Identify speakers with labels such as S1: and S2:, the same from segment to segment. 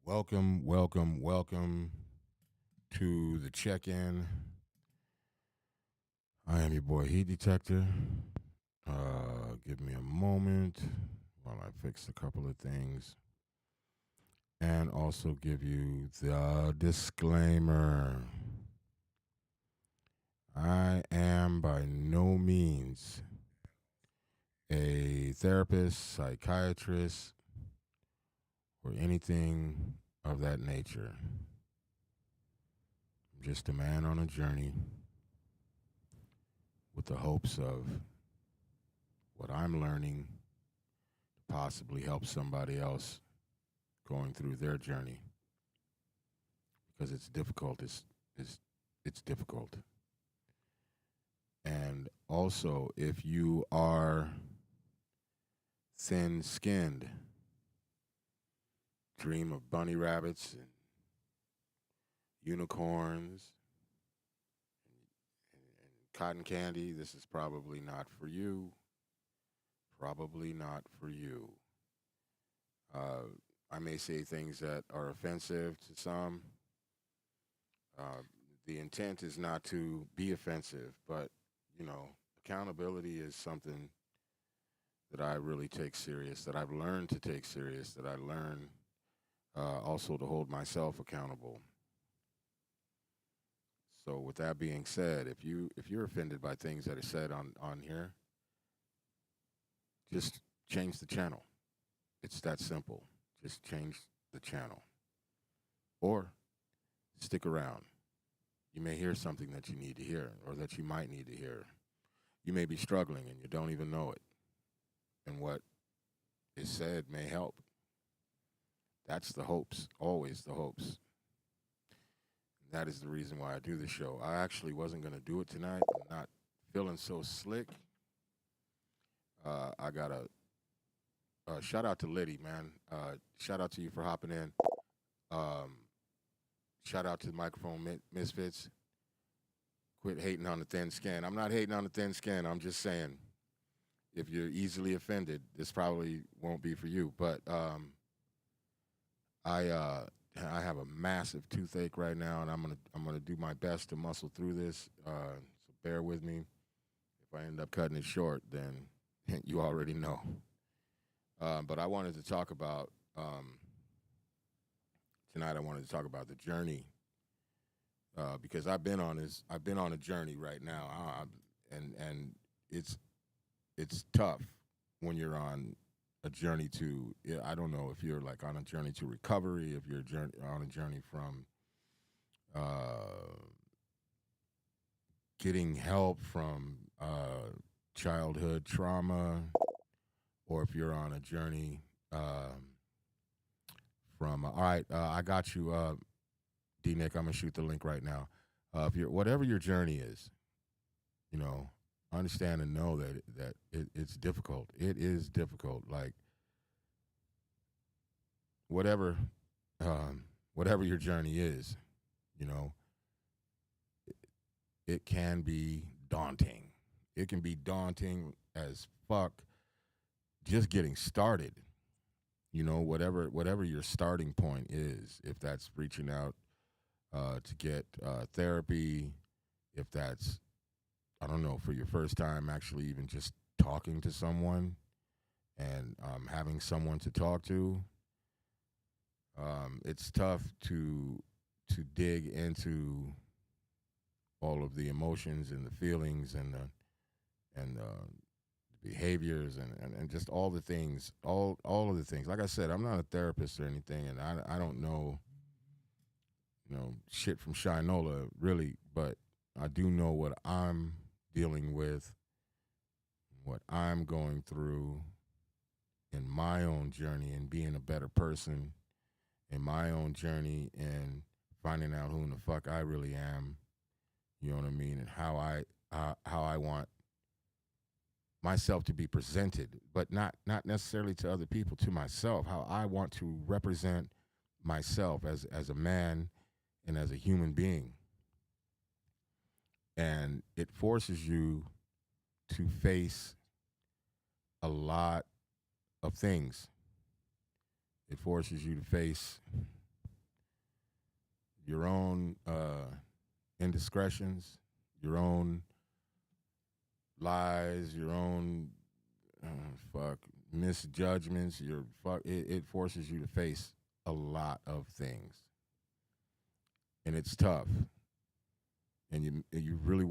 S1: Welcome to the check-in. I am your boy Heat Detector. Give me a moment while I fix a couple of things and also give you the disclaimer. I am by no means a therapist, psychiatrist, or anything of that nature. I'm just a man on a journey with the hopes of what I'm learning to possibly help somebody else going through their journey because it's difficult. It's difficult. And also, if you are thin-skinned, dream of bunny rabbits and unicorns and cotton candy, this is probably not for you. Probably not for you. Uh, I may say things that are offensive to some. Uh, the intent is not to be offensive, but accountability is something that I really take serious, that I've learned to take serious, that I learn also to hold myself accountable. So, with that being said, if you're offended by things that are said on here, just change the channel. It's that simple. Just change the channel, or stick around. You may hear something that you need to hear, or that you might need to hear. You may be struggling and you don't even know it, and what is said may help. That's the hopes, always the hopes. That is the reason why I do the show. I actually wasn't going to do it tonight. I'm not feeling so slick. I got a shout out to Liddy, man. Shout out to you for hopping in. Um, Shout out to the microphone misfits. Quit hating on the thin skin. I'm not hating on the thin skin. I'm just saying, if you're easily offended, this probably won't be for you. But I uh, I have a massive toothache right now, and I'm gonna do my best to muscle through this. So bear with me. If I end up cutting it short, then you already know. But I wanted to talk about tonight. I wanted to talk about the journey because I've been on a journey right now, and it's it's tough when you're on a journey to. Yeah, I don't know if you're like on a journey to recovery, if you're on a journey from uh, getting help from childhood trauma, or if you're on a journey from. All right, I got you, D Nick. I'm gonna shoot the link right now. If you're whatever your journey is, you know, understand and know it's difficult. It is difficult. Like whatever, um, whatever your journey is, you know, it can be daunting. It can be daunting as fuck just getting started. Whatever your starting point is, if that's reaching out to get therapy, if that's, I don't know, for your first time actually even just talking to someone and having someone to talk to, it's tough to dig into all of the emotions and the feelings and behaviors and just all the things, all of the things. Like I said, I'm not a therapist or anything, and I don't know shit from Shinola really, but I do know what I'm dealing with, what I'm going through in my own journey and being a better person in my own journey and finding out who in the fuck I really am. You know what I mean, and how I want myself to be presented, but not necessarily to other people, to myself, how I want to represent myself as a man and as a human being. And it forces you to face a lot of things. It forces you to face your own indiscretions, your own lies, your own fuck misjudgments. Your fuck it forces you to face a lot of things, and it's tough. And you really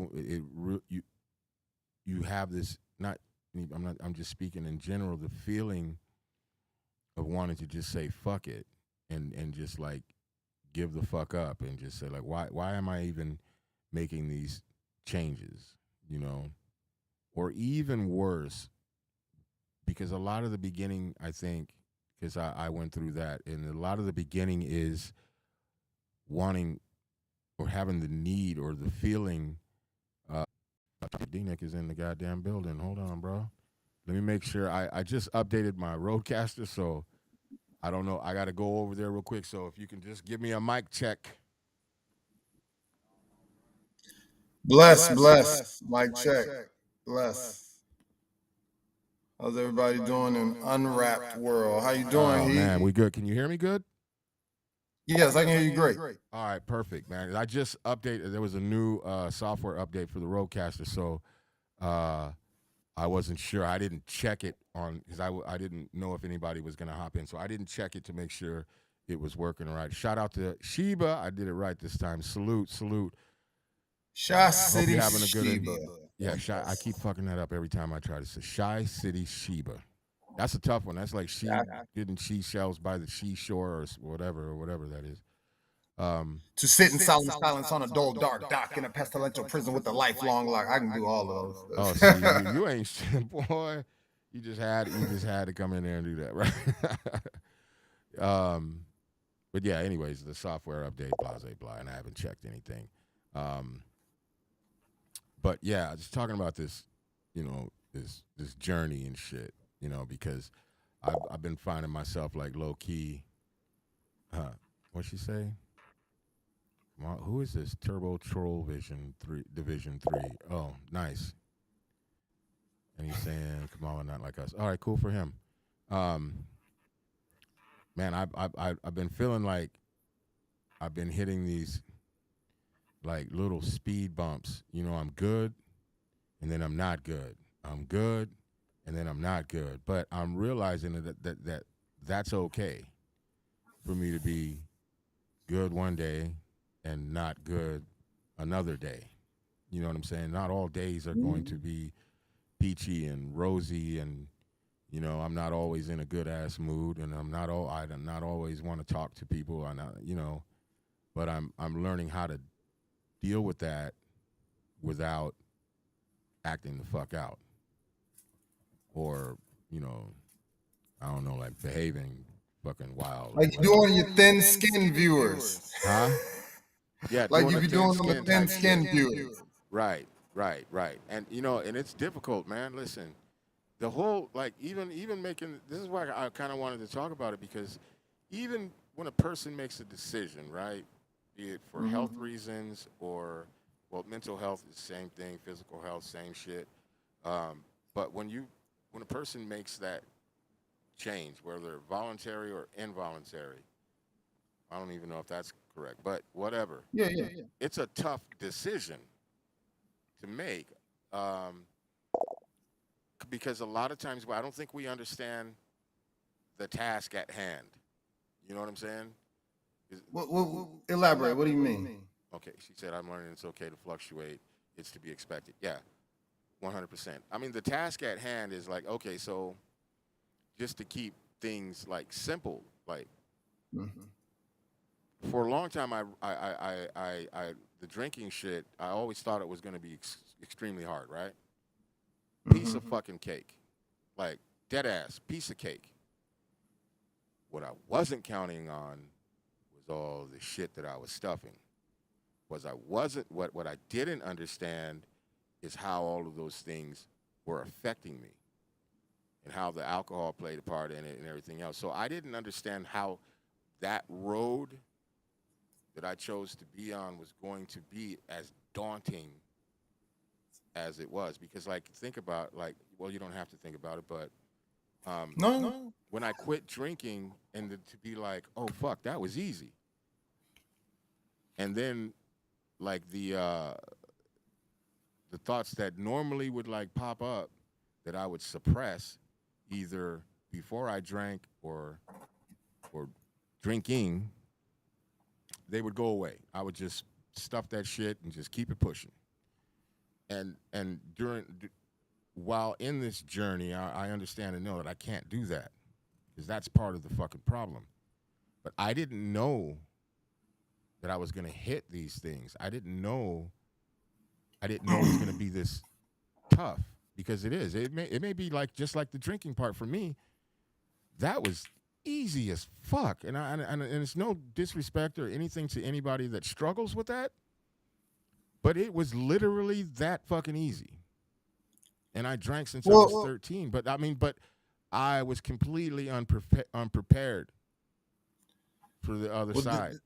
S1: you have this not. I'm just speaking in general. The feeling of wanting to just say fuck it and just like give the fuck up and just say like why am I even making these changes, you know? Or even worse, because a lot of the beginning, I think, because I went through that, and a lot of the beginning is wanting or having the need or the feeling. D-Nick is in the goddamn building. Hold on, bro. Let me make sure. I just updated my Roadcaster, so I don't know. I got to go over there real quick. So if you can just give me a mic check.
S2: Bless. Mic check. Bless. How's everybody doing in unwrapped world? How you doing,
S1: Oh,
S2: Heath?
S1: man, we good. Can you hear me good?
S2: Yes, I can hear you great.
S1: All right, perfect, man. I just updated. There was a new software update for the Roadcaster, so I wasn't sure. I didn't check it on because I didn't know if anybody was going to hop in, so I didn't check it to make sure it was working right. Shout out to Sheba. I did it right this time. Salute.
S2: Shy
S1: Hope
S2: City
S1: you're having a good.
S2: Sheba.
S1: Yeah, Shy. I keep fucking that up every time I try to say Shy City Sheba. That's a tough one. That's like getting seashells by the seashore or whatever that is.
S2: To sit in solemn silence on a dull, dark dock in a pestilential prison with a lifelong lock. I can do all of
S1: Oh,
S2: those.
S1: see, you ain't shit, boy. You just had to come in there and do that, right? But yeah. Anyways, the software update, blah, and I haven't checked anything. Um, but yeah, just talking about this, this journey and shit, because I've been finding myself like low key. What'd she say? Who is this? Turbo Troll Vision 3 Division 3. Oh, nice. And he's saying Kamala not like us. All right, cool for him. Um, man, I've been feeling like I've been hitting these like little speed bumps. I'm good, and then I'm not good. I'm good, and then I'm not good. But I'm realizing that's okay for me to be good one day and not good another day. You know what I'm saying? Not all days are going to be peachy and rosy, and I'm not always in a good ass mood, and I do not always want to talk to people. I not, but I'm learning how to deal with that without acting the fuck out, or I don't know, like behaving fucking wild.
S2: Like you doing your thin skin viewers.
S1: Huh? Yeah,
S2: Like you
S1: a
S2: be doing on the thin skin viewers.
S1: Right. And and it's difficult, man. Listen, the whole like even making this is why I kind of wanted to talk about it, because even when a person makes a decision, right, be it for health reasons or mental health is the same thing, physical health, same shit. But when a person makes that change, whether voluntary or involuntary, I don't even know if that's correct, but whatever.
S2: Yeah.
S1: It's a tough decision to make, um, because a lot of times I don't think we understand the task at hand. You know what I'm saying?
S2: Elaborate. What do you mean?
S1: Okay, she said, I'm learning it's okay to fluctuate. It's to be expected. Yeah, 100%. I mean, the task at hand is like, okay, so just to keep things like simple, like for a long time, the drinking shit, I always thought it was going to be extremely hard, right? Piece of fucking cake. Like, dead ass, piece of cake. What I wasn't counting on was all the shit that I was stuffing. What I didn't understand is how all of those things were affecting me and how the alcohol played a part in it and everything else. So I didn't understand how that road that I chose to be on was going to be as daunting as it was. Because, like, think about, like, well, you don't have to think about it, but
S2: No.
S1: when I quit drinking and to be like, oh, fuck, that was easy. And then like the thoughts that normally would like pop up that I would suppress either before I drank or drinking, they would go away. I would just stuff that shit and just keep it pushing. And while in this journey, I understand and know that I can't do that because that's part of the fucking problem. But I didn't know that I was gonna hit these things. I didn't know it was gonna be this tough because it is. It may be like just like the drinking part for me. That was easy as fuck, and it's no disrespect or anything to anybody that struggles with that, but it was literally that fucking easy. And I drank since I was
S2: Well,
S1: 13. But I mean, but I was completely unprepared for the other
S2: well,
S1: side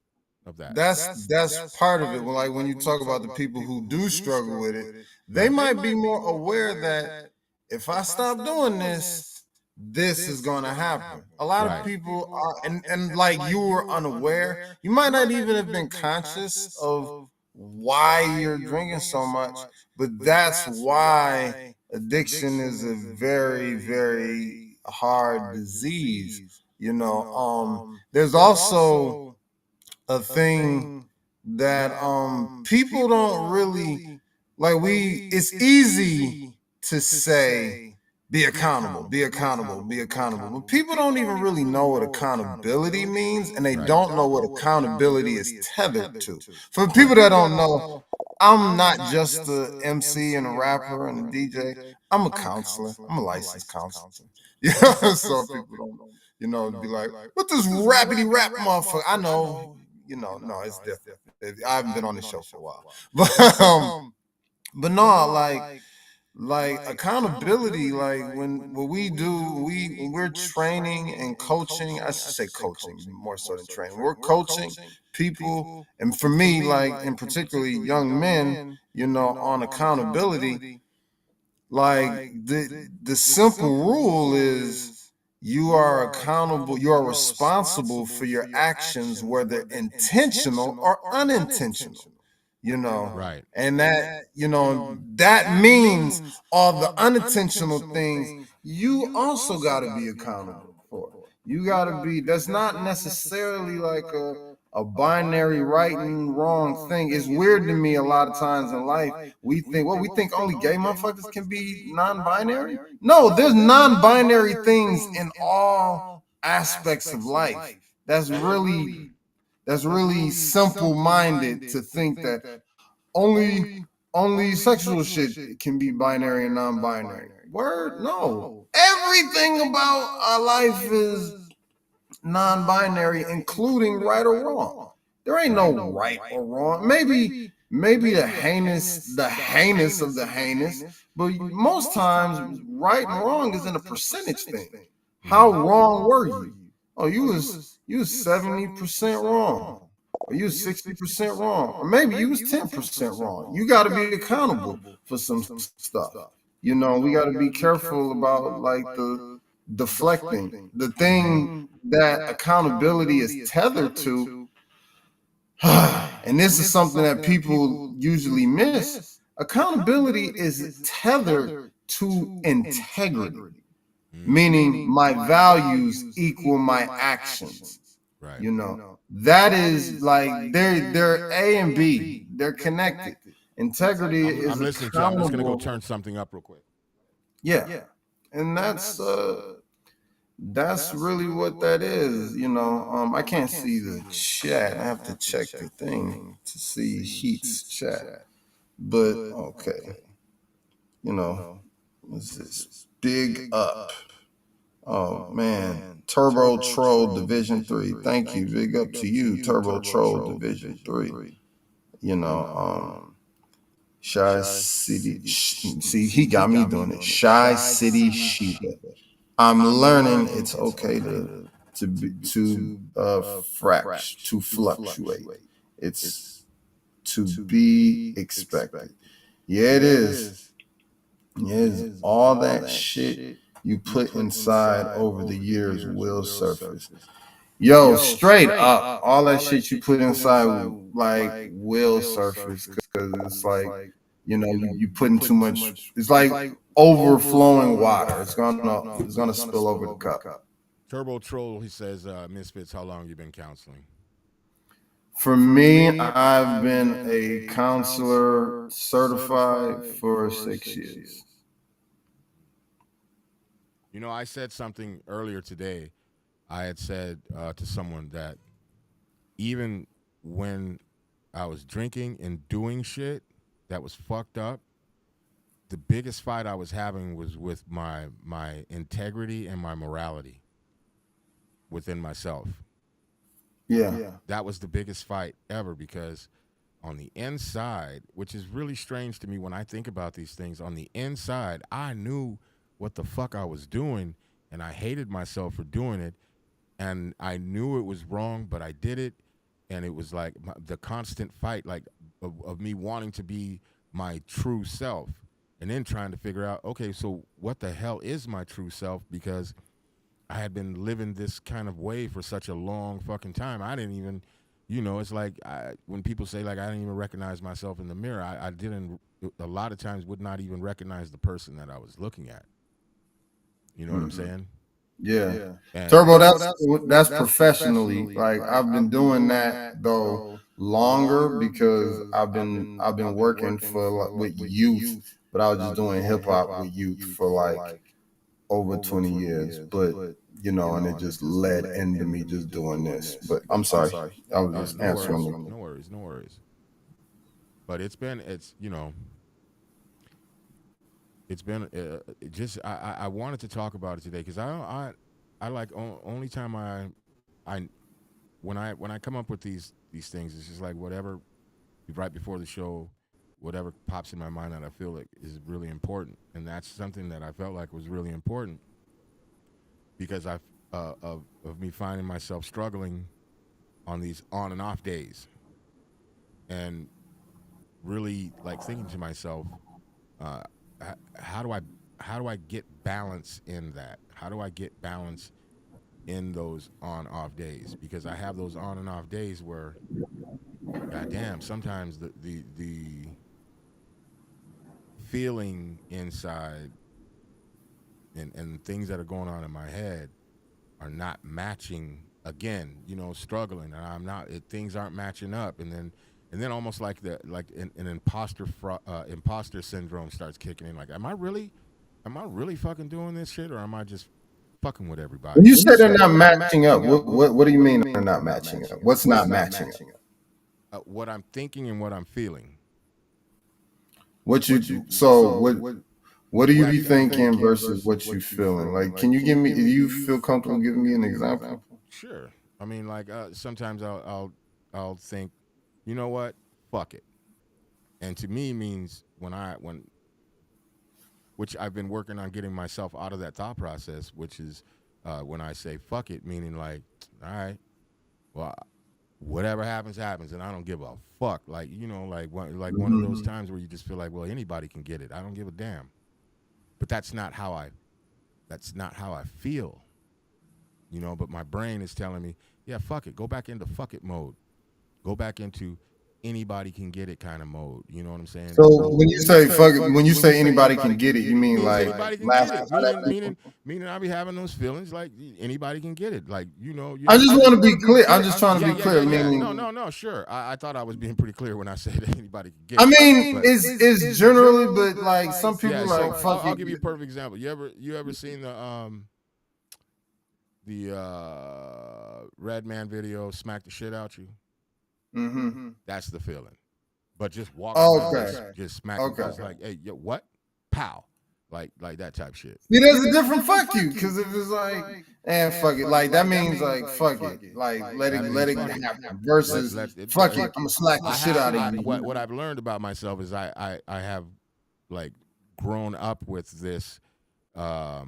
S1: of that.
S2: that's part of it. Well, like when you talk about the people who do struggle with it, they
S1: Right.
S2: might be more aware that if I stop doing this, this is going to happen. A lot of
S1: Right.
S2: people are, and like you were unaware, you might not even have been conscious of why you're drinking so much, but that's why addiction is a very, very hard disease. There's also a thing that people don't really like. We It's easy to say be accountable, but people don't even really know what accountability means, and they
S1: Right.
S2: don't know what accountability is tethered to. For people
S1: Right.
S2: that don't know, I'm not just a MC and a rapper and a DJ. I'm a counselor. I'm a licensed counselor. So people don't, be like, what this rapidy rap motherfucker? I know, no, it's different. I haven't been on the show for a while, but no, like accountability, like when what we do, when we're training and coaching, I should say coaching more so than training, we're coaching people, and for me, like in particularly young men, on accountability, like the simple rule is you are accountable, you are responsible for your actions, whether intentional or unintentional,
S1: Right.
S2: and that means all the unintentional things you also got to be accountable for. You got to be, that's not necessarily like a binary right and wrong thing. It's weird to me a lot of times in life. We think only gay motherfuckers can be non-binary. No, there's non-binary things in all aspects of life. That's really simple-minded to think that only sexual shit can be binary and non-binary. Word? No. Everything about our life is non-binary, including right or wrong. There ain't no right or wrong. Maybe the heinous of the heinous, but most times right and wrong is in a percentage thing. How
S1: Mm-hmm.
S2: wrong were you? Oh, you was 70% wrong. Or you was 60% wrong. Or maybe you was 10% wrong. You got to be accountable for some stuff. We got to be careful about like the deflecting. The thing that accountability is tethered to, and this is something that people usually miss. Accountability is tethered to integrity,
S1: Mm-hmm.
S2: meaning my values equal my actions.
S1: Right.
S2: That is like they're A and B. They're connected. Integrity
S1: I'm
S2: is
S1: listening to you. I'm just gonna go
S2: accountable.
S1: turn something up real quick.
S2: Yeah. And that's really what that is. I can't see the chat. I have to check the thing to see Heat's chat. But okay. What's this? Big up. Oh man. Turbo Troll Division 3. Thank you. Big up to you, Turbo Troll Division 3. Shy City. See, he got me doing it. Shy City Shiba. I'm learning it's okay to fluctuate. It's to be expected. Yeah, it is. Yeah, it is. All that shit you put inside over the years will surface. Yo, straight up, all that shit you put inside like will surface because it's like you putting too much. It's like overflowing water. It's gonna spill over the cup.
S1: Turbo Troll, he says, Misfits, how long you been counseling?
S2: For me, I've been a counselor certified for 6 years.
S1: You know, I said something earlier today. I had said to someone that even when I was drinking and doing shit that was fucked up, the biggest fight I was having was with my integrity and my morality within myself.
S2: Yeah.
S1: That was the biggest fight ever because on the inside, which is really strange to me when I think about these things, on the inside, I knew what the fuck I was doing and I hated myself for doing it. And I knew it was wrong, but I did it. And it was like the constant fight, like of me wanting to be my true self and then trying to figure out, okay, so what the hell is my true self? Because I had been living this kind of way for such a long fucking time. I didn't even, it's like when people say like I didn't even recognize myself in the mirror, I didn't, a lot of times would not even recognize the person that I was looking at. You know what I'm saying?
S2: Yeah.
S1: And
S2: Turbo, that's professionally. Like I've been doing that though longer because I've been working with youth, but I was just doing hip hop with youth for like over 20 years. But and it just led into me just doing this. But I'm sorry. I was just
S1: no worries,
S2: answering.
S1: no worries, no worries. But it's been just I wanted to talk about it today because I like only time I when I come up with these things, it's just like whatever right before the show, whatever pops in my mind that I feel like is really important, and that's something that I felt like was really important because of me finding myself struggling on these on and off days, and really like thinking to myself, uh, how do I get balance in that? How do I get balance in those on off days? Because I have those on and off days where, goddamn, sometimes the feeling inside and things that are going on in my head are not matching again, struggling, and I'm not things aren't matching up, and then almost like an imposter syndrome starts kicking in, like am I really fucking doing this shit, or am I just fucking with everybody?
S2: When you say they're not matching up, what do you mean they're not matching up? What's not matching up?
S1: What I'm thinking and what I'm feeling.
S2: What do you be thinking versus what you feeling? Like, can you give me? Do you feel comfortable giving me an example?
S1: Sure. I mean, like sometimes I'll think, you know what, fuck it, and to me means when which I've been working on getting myself out of that thought process, which is when I say fuck it, meaning like, all right, well, whatever happens, happens, and I don't give a fuck. Like, one of those times where you just feel like, well, anybody can get it. I don't give a damn. But that's not how I feel. But my brain is telling me, yeah, fuck it. Go back into fuck it mode. Go back into anybody can get it kind of mode. You know what I'm saying?
S2: So when you say fuck it, when you say anybody can get it, you mean like
S1: anybody can get it. Meaning I be having those feelings like anybody can get it. Like,
S2: I just want to be clear. I'm just trying to be clear. Meaning,
S1: no, sure. I thought I was being pretty clear when I said that anybody can get
S2: I
S1: it.
S2: mean, it's generally, but like some people like
S1: so
S2: fuck
S1: I'll
S2: it.
S1: give you a perfect example. You ever seen the Redman video, Smack the Shit Out You?
S2: Mm-hmm.
S1: That's the feeling. But just walking
S2: Okay.
S1: just smacking. It's like, hey, yo, what? Pow. Like that type shit.
S2: See, there's a different fuck you, because if it's like, fuck it, like that means like fuck it, like let it happen. Versus fuck it, I'm gonna slack the shit out of you.
S1: What I've learned about myself is I have like grown up with this all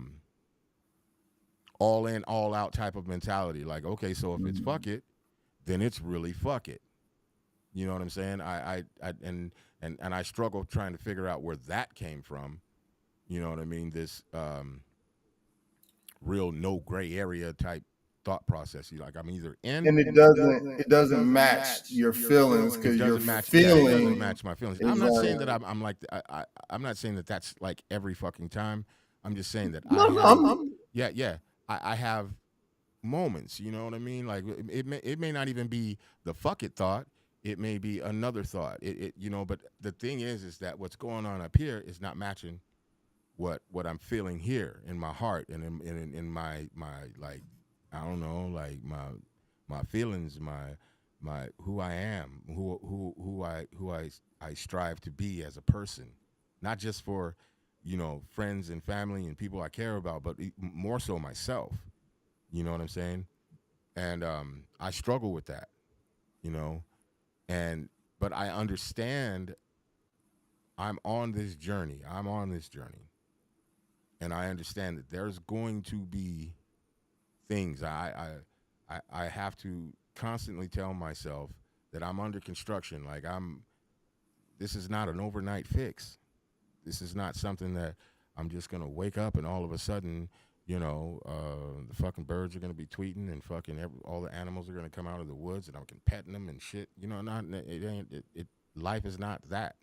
S1: in, all out type of mentality. Like, okay, so if it's fuck it, then it's really fuck it. You know what I'm saying? And I struggle trying to figure out where that came from. You know what I mean? This real no gray area type thought process. You like I'm either in,
S2: And it doesn't match your feelings
S1: it
S2: because you're
S1: doesn't match. Yeah, it doesn't
S2: feeling
S1: match my feelings. I'm not saying that
S2: exactly.
S1: I'm like I'm not saying that that's like every fucking time. I'm just saying that I
S2: No, no,
S1: have.
S2: I'm
S1: Yeah. I have moments. You know what I mean? Like it may not even be the fuck it thought. It may be another thought. But the thing is that what's going on up here is not matching what I'm feeling here in my heart and in my like I don't know like my feelings my who I am who I strive to be as a person, not just for friends and family and people I care about, but more so myself. You know what I'm saying? And I struggle with that, you know, and but I understand I'm on this journey, and I understand that there's going to be things I have to constantly tell myself that I'm under construction. Like this is not an overnight fix. This is not something that I'm just gonna wake up and all of a sudden, the fucking birds are gonna be tweeting and fucking all the animals are gonna come out of the woods and I can petting them and shit. Not it ain't it. Life is not that,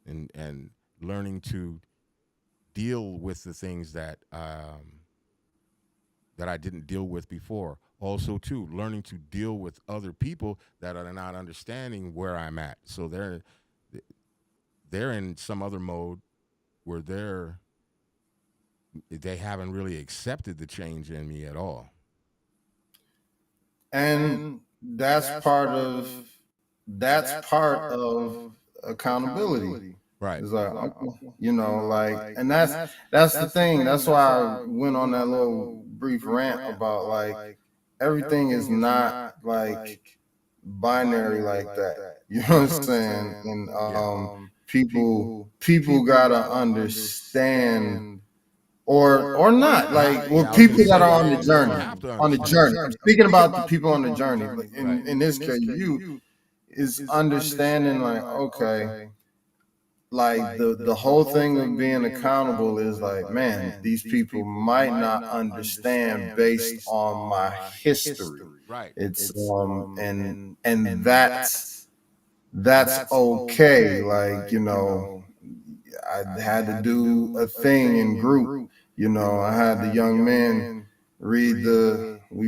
S1: and learning to deal with the things that I didn't deal with before. Also, too, learning to deal with other people that are not understanding where I'm at. So they're in some other mode where they haven't really accepted the change in me at all.
S2: and that's part of accountability.
S1: Right.
S2: It's like, okay, like, and that's the thing. That's why I went on that little brief rant about like everything is not like binary like that. You know what I'm saying? And
S1: Yeah.
S2: people gotta understand or not. Like, well,
S1: Yeah, I was gonna
S2: people that
S1: say
S2: are
S1: yeah,
S2: on the
S1: you
S2: journey,
S1: have to
S2: on the
S1: understand.
S2: journey. I'm speaking about the people on the journey. But
S1: Right.
S2: in this case, you is understanding like, okay, like the whole thing of being accountable is like, man, these people might not understand based on my history.
S1: Right.
S2: It's and that's okay. Like, I had to do a thing in group. I had the young men we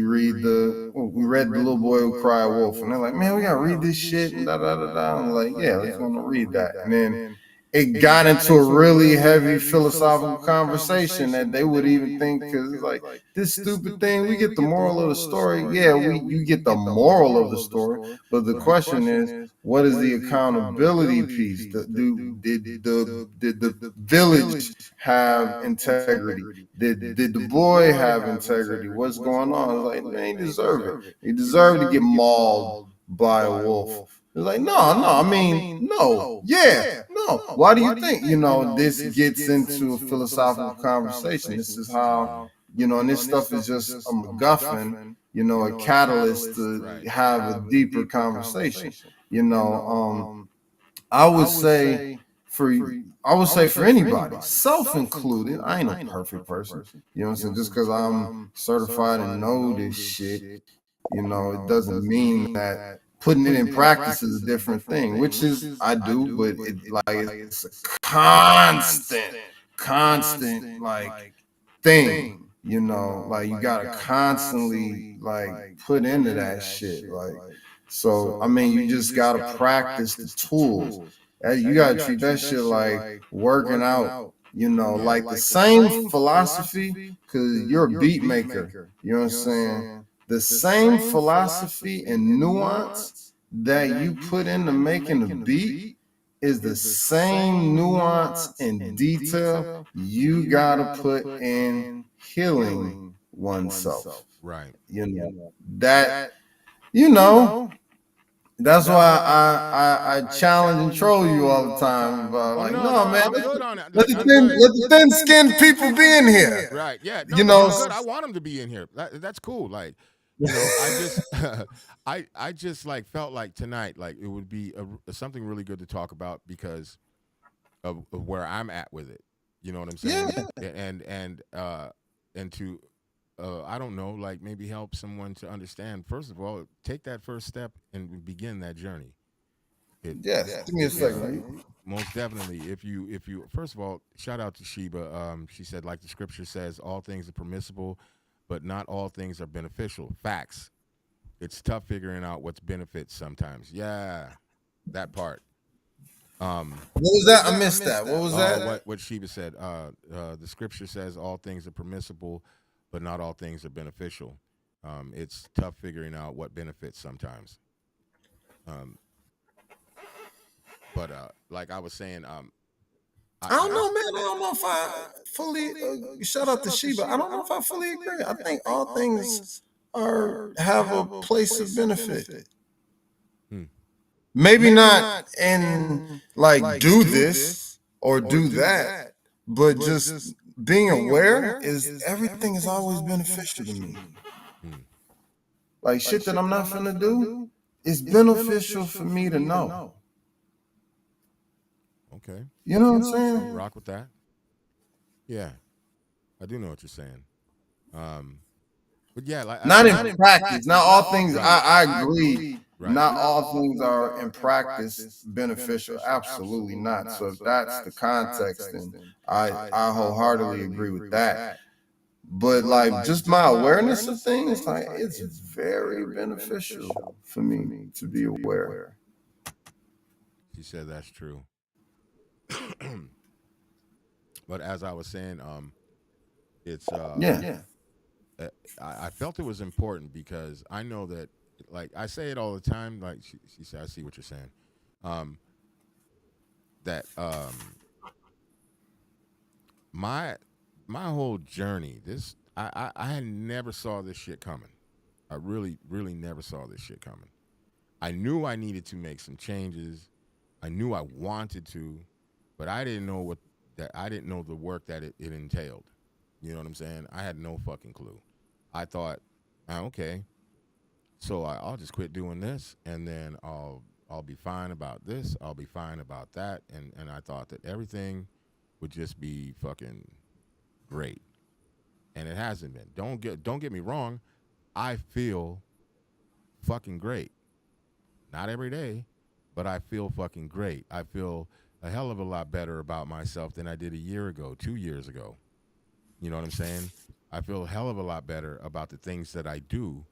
S2: read the little boy who cried wolf, and they're like, man, we gotta read this shit and da da da da. I'm like, yeah, let's want to read that. And then it got into a really heavy philosophical conversation that they would even think, because it's like, this stupid thing, we get the moral of the story. Yeah, you get the moral of the story, but the question is, what is the accountability piece? Did the village have integrity? Did the boy have integrity? What's going on? It's like, man, he deserved it. He deserved to get mauled by a wolf. It's like, no, no, I mean, no, yeah, no. Why do you think? This gets into a philosophical conversation. This is how, and this stuff is just a MacGuffin, a catalyst to
S1: Right.
S2: have a deeper conversation. You know, I would say for anybody, self included. I ain't no perfect person. You know what I'm saying? Just because I'm certified and know this shit, it doesn't mean that putting it in practice is a different thing, which is I do, but it's a constant like thing. Like, you gotta constantly like put into that shit. Like, so I mean, you just gotta practice the tools. You gotta treat that shit like working out.
S1: Yeah.
S2: Like the same philosophy, because you're a beat maker. You know what I'm saying? The same philosophy and nuance that you put into making the beat is the same nuance and detail you gotta put in healing oneself.
S1: Right.
S2: That you know that's why I challenge and troll you all the time about,
S1: Oh
S2: like,
S1: no,
S2: no,
S1: no,
S2: man,
S1: I'm good on it.
S2: let
S1: Like
S2: the
S1: I'm good.
S2: thin skinned people be in here.
S1: Right. Yeah. No,
S2: You
S1: no,
S2: know,
S1: I'm good. I want them to be in here. That's cool. Like, I just, I just like felt like tonight, like it would be something really good to talk about because of where I'm at with it. You know what I'm
S2: yeah.
S1: saying? And and to I don't know, like maybe help someone to understand. First of all, take that first step and begin that journey. It,
S2: Yes, give me a second.
S1: most definitely. If you first of all, shout out to Sheba. She said, like the scripture says, all things are permissible, but not all things are beneficial. Facts. It's tough figuring out what's benefits sometimes. Yeah, that part.
S2: What was that? I missed that. What was
S1: Oh,
S2: that?
S1: what Sheba said. The scripture says all things are permissible, but not all things are beneficial. It's tough figuring out what benefits sometimes. Um, but like I was saying,
S2: I don't know, man. I don't know if I fully shout out to Sheba. I don't know if I fully agree. I think all things are have a place of benefit.
S1: hmm,
S2: Maybe not in like do this or do that, but just being aware is everything is always beneficial to me.
S1: hmm,
S2: Like shit that I'm not finna do is beneficial for me to know.
S1: okay,
S2: You know what I'm
S1: I can
S2: saying?
S1: rock with that. Yeah, I do know what you're saying. Um, but yeah, like
S2: Not in practice. Not all things.
S1: right,
S2: I agree.
S1: right.
S2: Not all things are in practice beneficial. Absolutely not. So if that's the context, then I wholeheartedly agree with that. But like just my awareness of things, like it's very beneficial for me to be aware.
S1: She said that's true. But as I was saying, it's
S2: Yeah.
S1: uh, I felt it was important because I know that, like I say it all the time. Like she said, I see what you're saying. Um, that my my whole journey, this I had never saw this shit coming. I really never saw this shit coming. I knew I needed to make some changes. I knew I wanted to, but I didn't know what that I didn't know the work that it entailed. You know what I'm saying? I had no fucking clue. I thought, okay, so I'll just quit doing this, and then I'll be fine about this. I'll be fine about that, and I thought that everything would just be fucking great, and it hasn't been. Don't get me wrong. I feel fucking great. Not every day, but I feel fucking great. I feel a hell of a lot better about myself than I did a year ago, 2 years ago. You know what I'm saying? I feel a hell of a lot better about the things that I do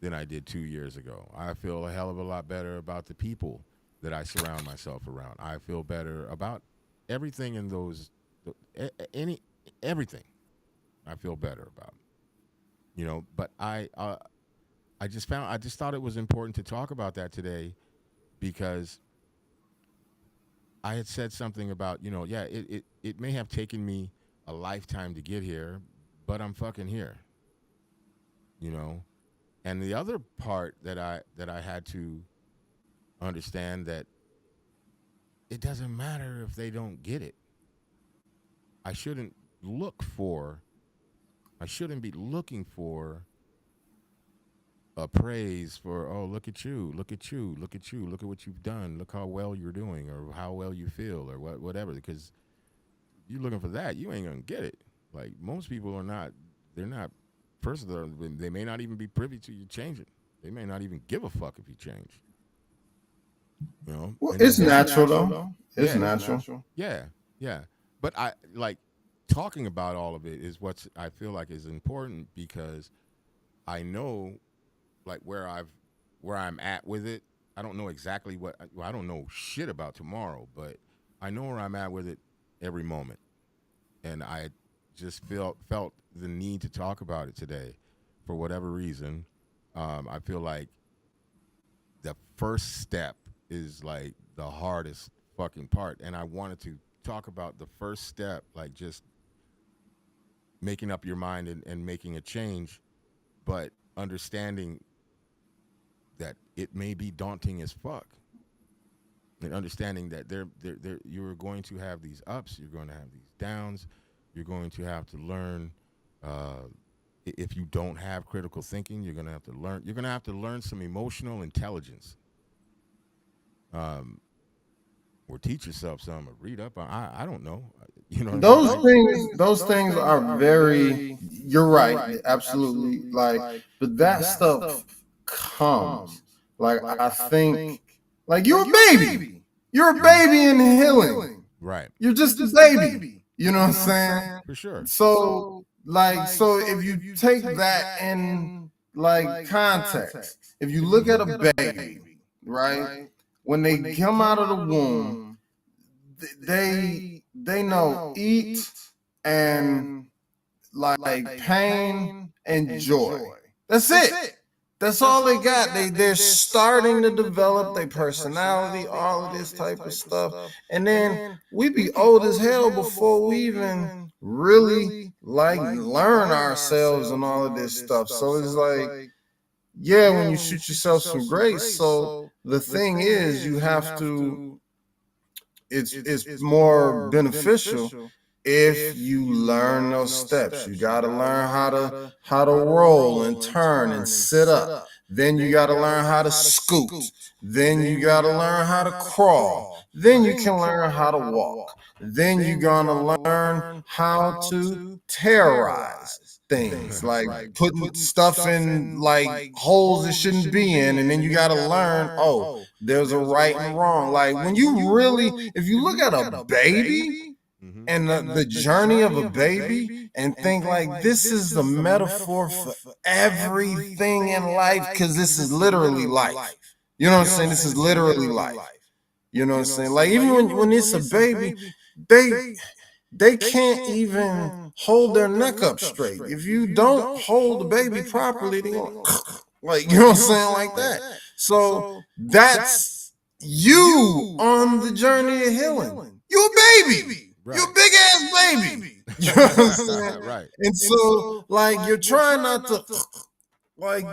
S1: than I did 2 years ago. I feel a hell of a lot better about the people that I surround myself around. I feel better about everything in those, any, everything. I feel better about. But I just thought it was important to talk about that today because I had said something about, yeah, it may have taken me a lifetime to get here, but I'm fucking here, you know? And the other part that I had to understand that it doesn't matter if they don't get it. I shouldn't look for I shouldn't be looking for a praise for, oh, look at you, look at you, look at you, look at what you've done, look how well you're doing or how well you feel or whatever, because you're looking for that, you ain't gonna get it. Like most people are not, they're not. First of all, they may not even be privy to you changing. They may not even give a fuck if you change.
S2: Well,
S1: And
S2: it's
S1: then
S2: natural though. It's
S1: yeah,
S2: natural.
S1: yeah, yeah. But I like talking about all of it is what I feel like is important because I know like where I'm at with it. I don't know exactly I don't know shit about tomorrow, but I know where I'm at with it every moment. And I just felt the need to talk about it today for whatever reason. I feel like the first step is like the hardest fucking part, and I wanted to talk about the first step, like just making up your mind and making a change, but understanding that it may be daunting as fuck, and understanding that you're going to have these ups, you're going to have these downs, you're going to have to learn. Uh, if you don't have critical thinking, you're going to have to learn. You're going to have to learn some emotional intelligence, or teach yourself some, or read up on. I don't know. You know what I mean?
S2: Those things are very. You're right, absolutely. But that stuff comes. I think, you're a baby. You're a baby in healing.
S1: Right.
S2: You're just a baby. You know what I'm saying?
S1: For sure.
S2: So if you take that in context, if you look at a baby, right, when they come out of the womb, they know eat and pain and joy. That's it. That's all they got. They're starting to develop their personality, all of this type of stuff. And then we be old as hell before we even really learn ourselves and all of this stuff. So it's yeah, when you shoot yourself some grace. So the thing is, you have to. It's more beneficial if you learn those steps. You got to learn how to roll and turn and sit up. Then you got to learn how to scoot. Then you got to learn how to crawl. Then you can learn how to walk. Then you're going to learn how to terrorize things, like putting stuff in holes it shouldn't be in. And then you got to learn, oh, there's a right and wrong. When you really, if you look at a baby, and the journey of a baby, and think this is the metaphor for everything in life, because this is literally life. You know what I'm saying? This is literally life. You know what I'm saying? Even when it's a baby, they can't even hold their neck up straight. If you don't hold the baby properly, they gonna you know what I'm saying, like that. So that's you on the journey of healing. You a baby. Right. You a big ass baby. You know what I'm saying?
S1: Right.
S2: And so you're trying not to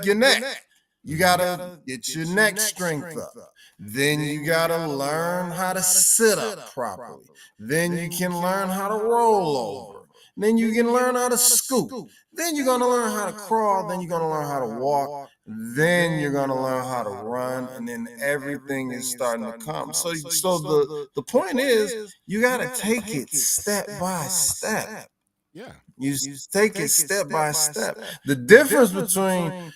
S2: your neck. You gotta get your neck strength up. Then you gotta learn how to sit up properly. Then you can learn how to roll over. Then you can learn how to scoot. Then you're gonna learn how to crawl. Then you're gonna learn how to walk. Then you're gonna learn how to run, and then everything is starting to come. So the point is, you gotta take it step by step.
S1: Yeah.
S2: You take it step by step. The difference between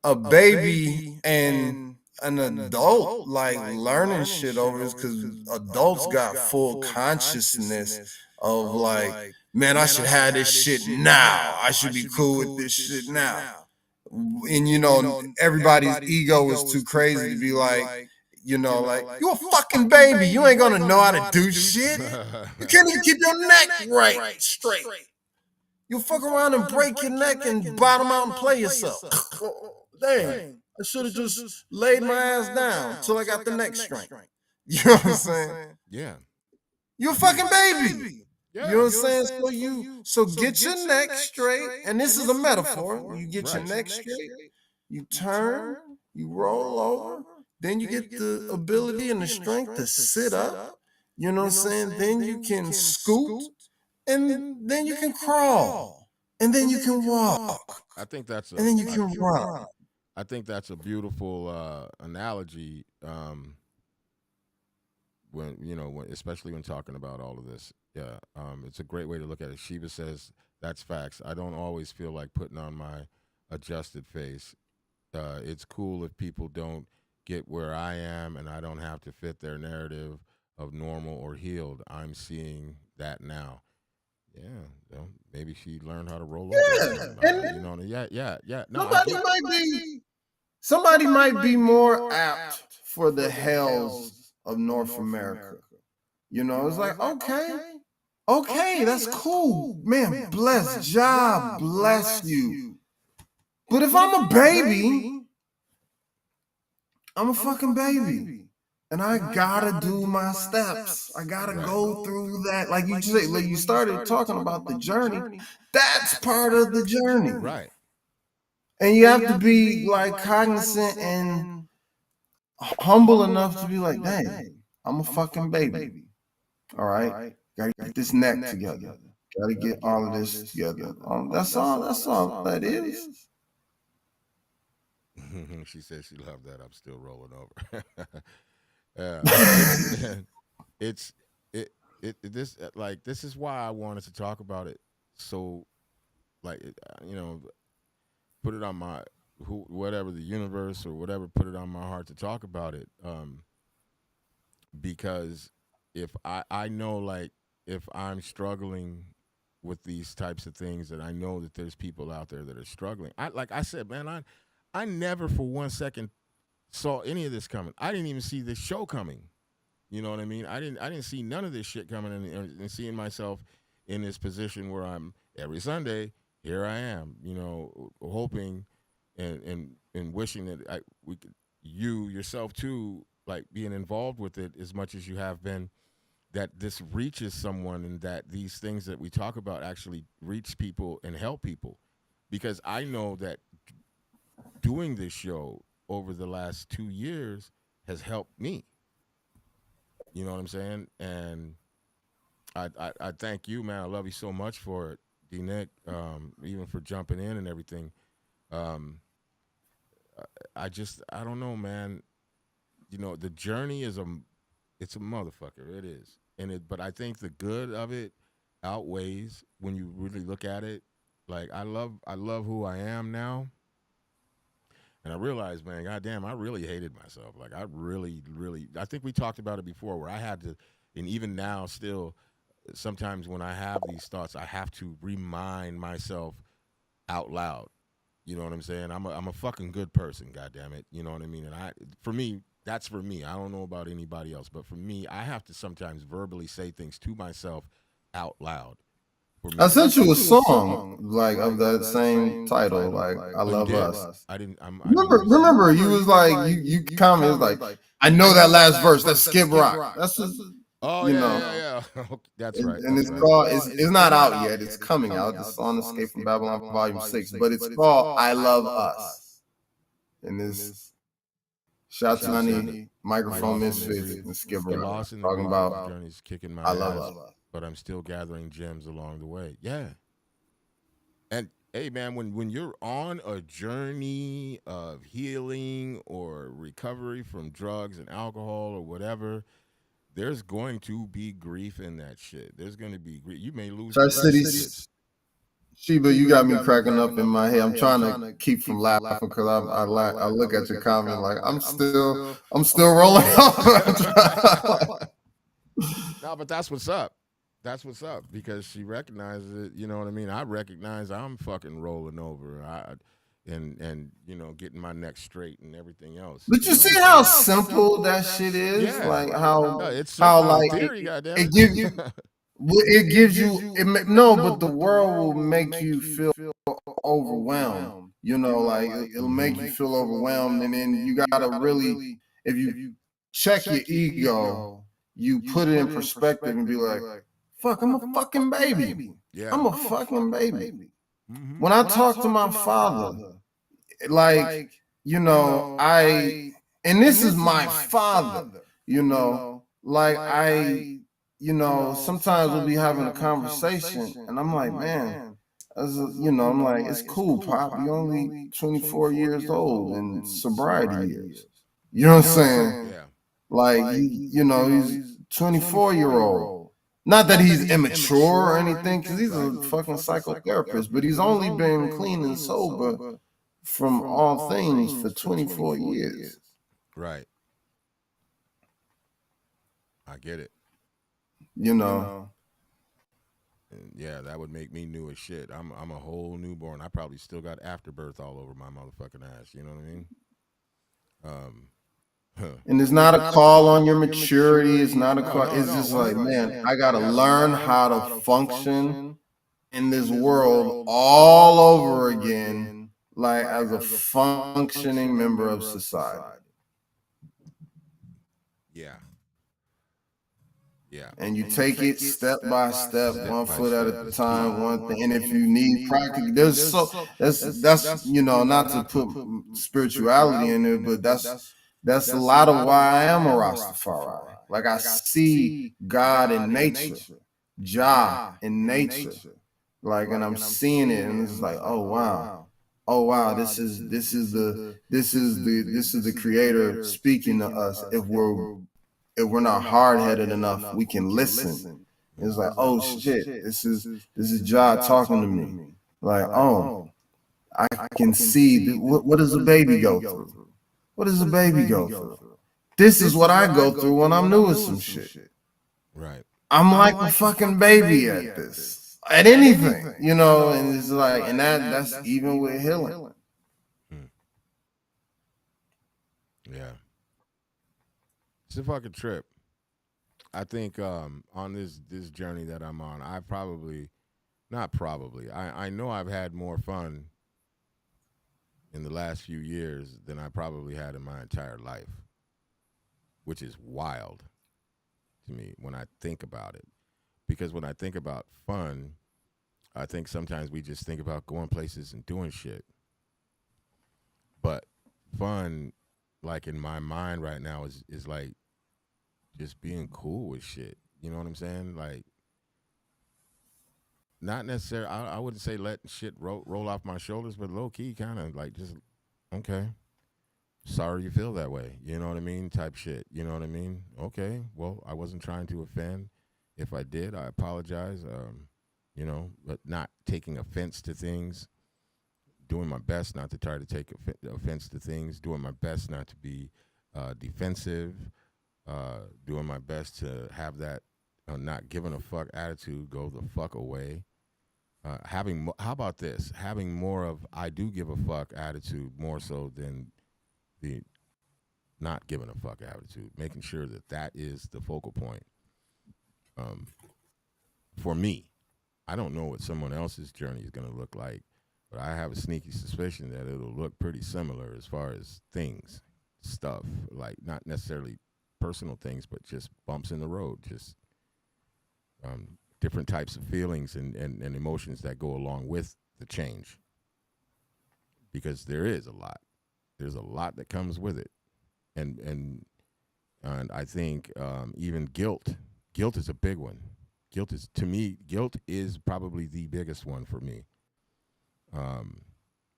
S2: a baby and an adult learning shit over is because adults got full consciousness of man, I should have this shit now. I should be cool with this shit now. And everybody's ego is too crazy to be you a fucking baby. You ain't gonna know how to do shit. You can't even keep your neck straight. You'll fuck around and break your neck and bottom out and play yourself. Dang, I should have just laid my ass down until I got the neck strength. You know what I'm saying?
S1: Yeah.
S2: You're a fucking baby. You know what I'm saying? So get your neck straight, and this is a metaphor. You get your neck straight, you turn, you roll over, then you get the ability and the strength to sit up. You know what I'm saying? Then you can scoot, and then you can crawl, and then you can walk.
S1: I think that's
S2: and then you can run.
S1: I think that's a beautiful analogy. Especially when talking about all of this, yeah, it's a great way to look at it. Sheba says that's facts. I don't always feel like putting on my adjusted face. It's cool if people don't get where I am, and I don't have to fit their narrative of normal or healed. I'm seeing that now. Yeah, maybe she learned how to roll over. Yeah. No,
S2: somebody might be more apt for the hells of North America. It's okay, that's cool, man. Bless job, bless you. But if I'm a baby, I'm a fucking baby. And I gotta do my steps. I gotta go through that. Like you say, you started talking about the journey. That's part of the journey.
S1: Right.
S2: And you have to be cognizant and humble enough to be dang, I'm a fucking baby. All right. Gotta get this neck together. Gotta get all of this together. That's all that is.
S1: She said she loved that. I'm still rolling over. It's this is why I wanted to talk about it. So you know, put it on my whatever the universe or whatever put it on my heart to talk about it. Because if I know, like, if I'm struggling with these types of things, that I know that there's people out there that are struggling. Like I said, man, I never for 1 second saw any of this coming. I didn't even see this show coming. You know what I mean? I didn't see none of this shit coming, and seeing myself in this position where I'm every Sunday. Here I am, hoping and wishing that we could, you yourself too, like being involved with it as much as you have been, that this reaches someone, and that these things that we talk about actually reach people and help people. Because I know that doing this show over the last 2 years has helped me. You know what I'm saying? And I thank you, man. I love you so much for it, D Nick, even for jumping in and everything. Um, I don't know, man. The journey it's a motherfucker. It is, but I think the good of it outweighs when you really look at it. Like I love who I am now, and I realized, man, goddamn, I really hated myself. Like I really, really, I think we talked about it before, where I had to, and even now, still, sometimes when I have these thoughts, I have to remind myself out loud. You know what I'm saying? I'm a fucking good person, goddamn it. You know what I mean? And for me, that's for me. I don't know about anybody else, but for me, I have to sometimes verbally say things to myself out loud. For me,
S2: I sent you a song like of that same title, like "I Love Us."
S1: I didn't. I didn't
S2: Remember, you was like you commented like, "I know that last verse. That's Skid Rock. That's just,
S1: Oh
S2: you
S1: yeah,
S2: know."
S1: yeah, yeah. That's right.
S2: And
S1: That's
S2: it's
S1: right.
S2: called. It's not out yet. It's coming out. It's on Escape from Babylon Volume 6, but it's called "I Love Us." And this shout to Johnny, Microphone Misfits, and Skid
S1: The
S2: Rock
S1: loss in the
S2: talking about
S1: journey's kicking my
S2: "I Love
S1: ass,
S2: Us."
S1: but I'm still gathering gems along the way. Yeah. And hey, man, when you're on a journey of healing or recovery from drugs and alcohol or whatever, there's going to be grief in that shit. There's going to be grief. You may lose relationships.
S2: Sheba, you got me cracking up in my head. I'm trying to keep from laughing because I look at your comment like I'm still rolling off.
S1: No, but that's what's up. That's what's up, because she recognizes it. You know what I mean? I recognize I'm fucking rolling over. Getting my neck straight and everything else.
S2: But you see how simple that shit is?
S1: Yeah.
S2: Like
S1: No, it's
S2: how
S1: simple in
S2: like
S1: theory, goddamn
S2: it gives you no, but the world will make you feel overwhelmed. Like it'll make you feel overwhelmed, and then you gotta really, if you check your ego, you put it in perspective and be like, "Fuck, I'm a fucking baby.
S1: Yeah.
S2: I'm a fucking baby."
S1: Mm-hmm.
S2: When I talk to my father, like, and this is my father, like sometimes we'll be having a conversation and I'm like, man, I'm like, it's cool, Pop. You only 24 years old in sobriety years. You know what I'm saying?
S1: Yeah.
S2: Like, he's 24-year-old. Not that he's immature or anything, because he's a fucking psychotherapist, but he's only been clean and sober from all things for 24 years.
S1: Right. I get it. Yeah, that would make me new as shit. I'm a whole newborn. I probably still got afterbirth all over my motherfucking ass. You know what I mean?
S2: And it's not a call on your maturity. It's not a call. It's just like, man, I got to learn how to function in this world all over again, like as a functioning member of society.
S1: Yeah. Yeah.
S2: And you take it step by step, one foot at a time, one thing. And if you need practice, that's not to put spirituality in it, but that's a lot of why I am a Rastafari. Like I see God in nature, Jah in nature, like, and I'm seeing it, and it's like, oh wow, this is the Creator speaking to us. If we're not hard-headed enough, we can listen. It's like, oh shit, this is Ja talking to me. Like, oh, I can see what does a baby go through? What does a baby go through? This is what I go through when I'm new with some shit.
S1: Right.
S2: I'm like a fucking baby at this, at anything, you know. And it's like, and that's even with healing.
S1: Yeah. It's a fucking trip. I think on this journey that I'm on, I know I've had more fun in the last few years than I probably had in my entire life, which is wild to me when I think about it. Because when I think about fun, I think sometimes we just think about going places and doing shit. But fun, like in my mind right now, is like just being cool with shit. You know what I'm saying? Like, not necessarily. I wouldn't say letting shit roll off my shoulders, but low key, kind of like just okay. Sorry you feel that way. You know what I mean? Type shit. You know what I mean? Okay. Well, I wasn't trying to offend. If I did, I apologize. You know, but not taking offense to things. Doing my best not to try to take offense to things. Doing my best not to be defensive. Doing my best to have that not giving a fuck attitude go the fuck away. How about this? Having more of I do give a fuck attitude more so than the not giving a fuck attitude. Making sure that that is the focal point. For me, I don't know what someone else's journey is going to look like, but I have a sneaky suspicion that it'll look pretty similar as far as things, stuff, like not necessarily personal things, but just bumps in the road, just different types of feelings and emotions that go along with the change. Because there is a lot. There's a lot that comes with it. And I think even guilt is a big one. Guilt is probably the biggest one for me.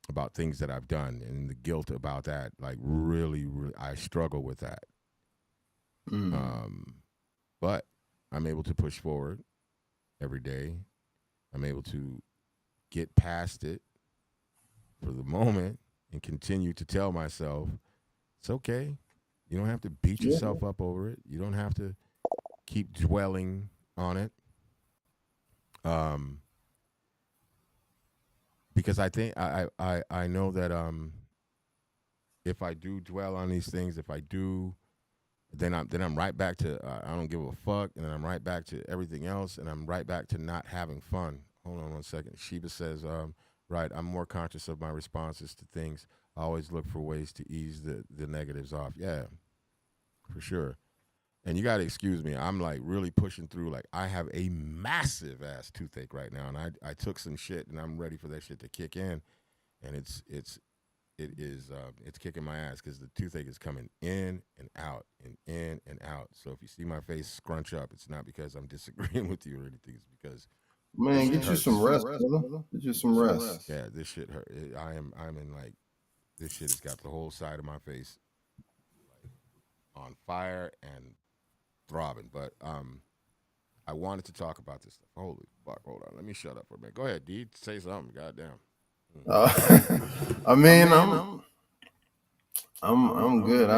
S1: About things that I've done and the guilt about that, like really, I struggle with that. But I'm able to push forward every day. I'm able to get past it for the moment and continue to tell myself it's okay. You don't have to beat yourself up over it. You don't have to keep dwelling on it. Because I think I know that if I do dwell on these things, if I do, then I'm right back to I don't give a fuck, and then I'm right back to everything else, and I'm right back to not having fun. Hold on one second. Sheba says, right, I'm more conscious of my responses to things. I always look for ways to ease the negatives off. Yeah, for sure. And you got to excuse me. I'm like really pushing through. Like I have a massive ass toothache right now, and I took some shit, and I'm ready for that shit to kick in, and it's kicking my ass because the toothache is coming in and out and in and out. So if you see my face scrunch up, it's not because I'm disagreeing with you or anything. It's because
S2: man, get you some rest, brother. Get you some rest.
S1: Yeah, this shit hurt. I'm in like this shit has got the whole side of my face like on fire and throbbing. But I wanted to talk about this stuff. Holy fuck! Hold on, let me shut up for a minute. Go ahead, D. Say something. Goddamn.
S2: I mean, I'm good.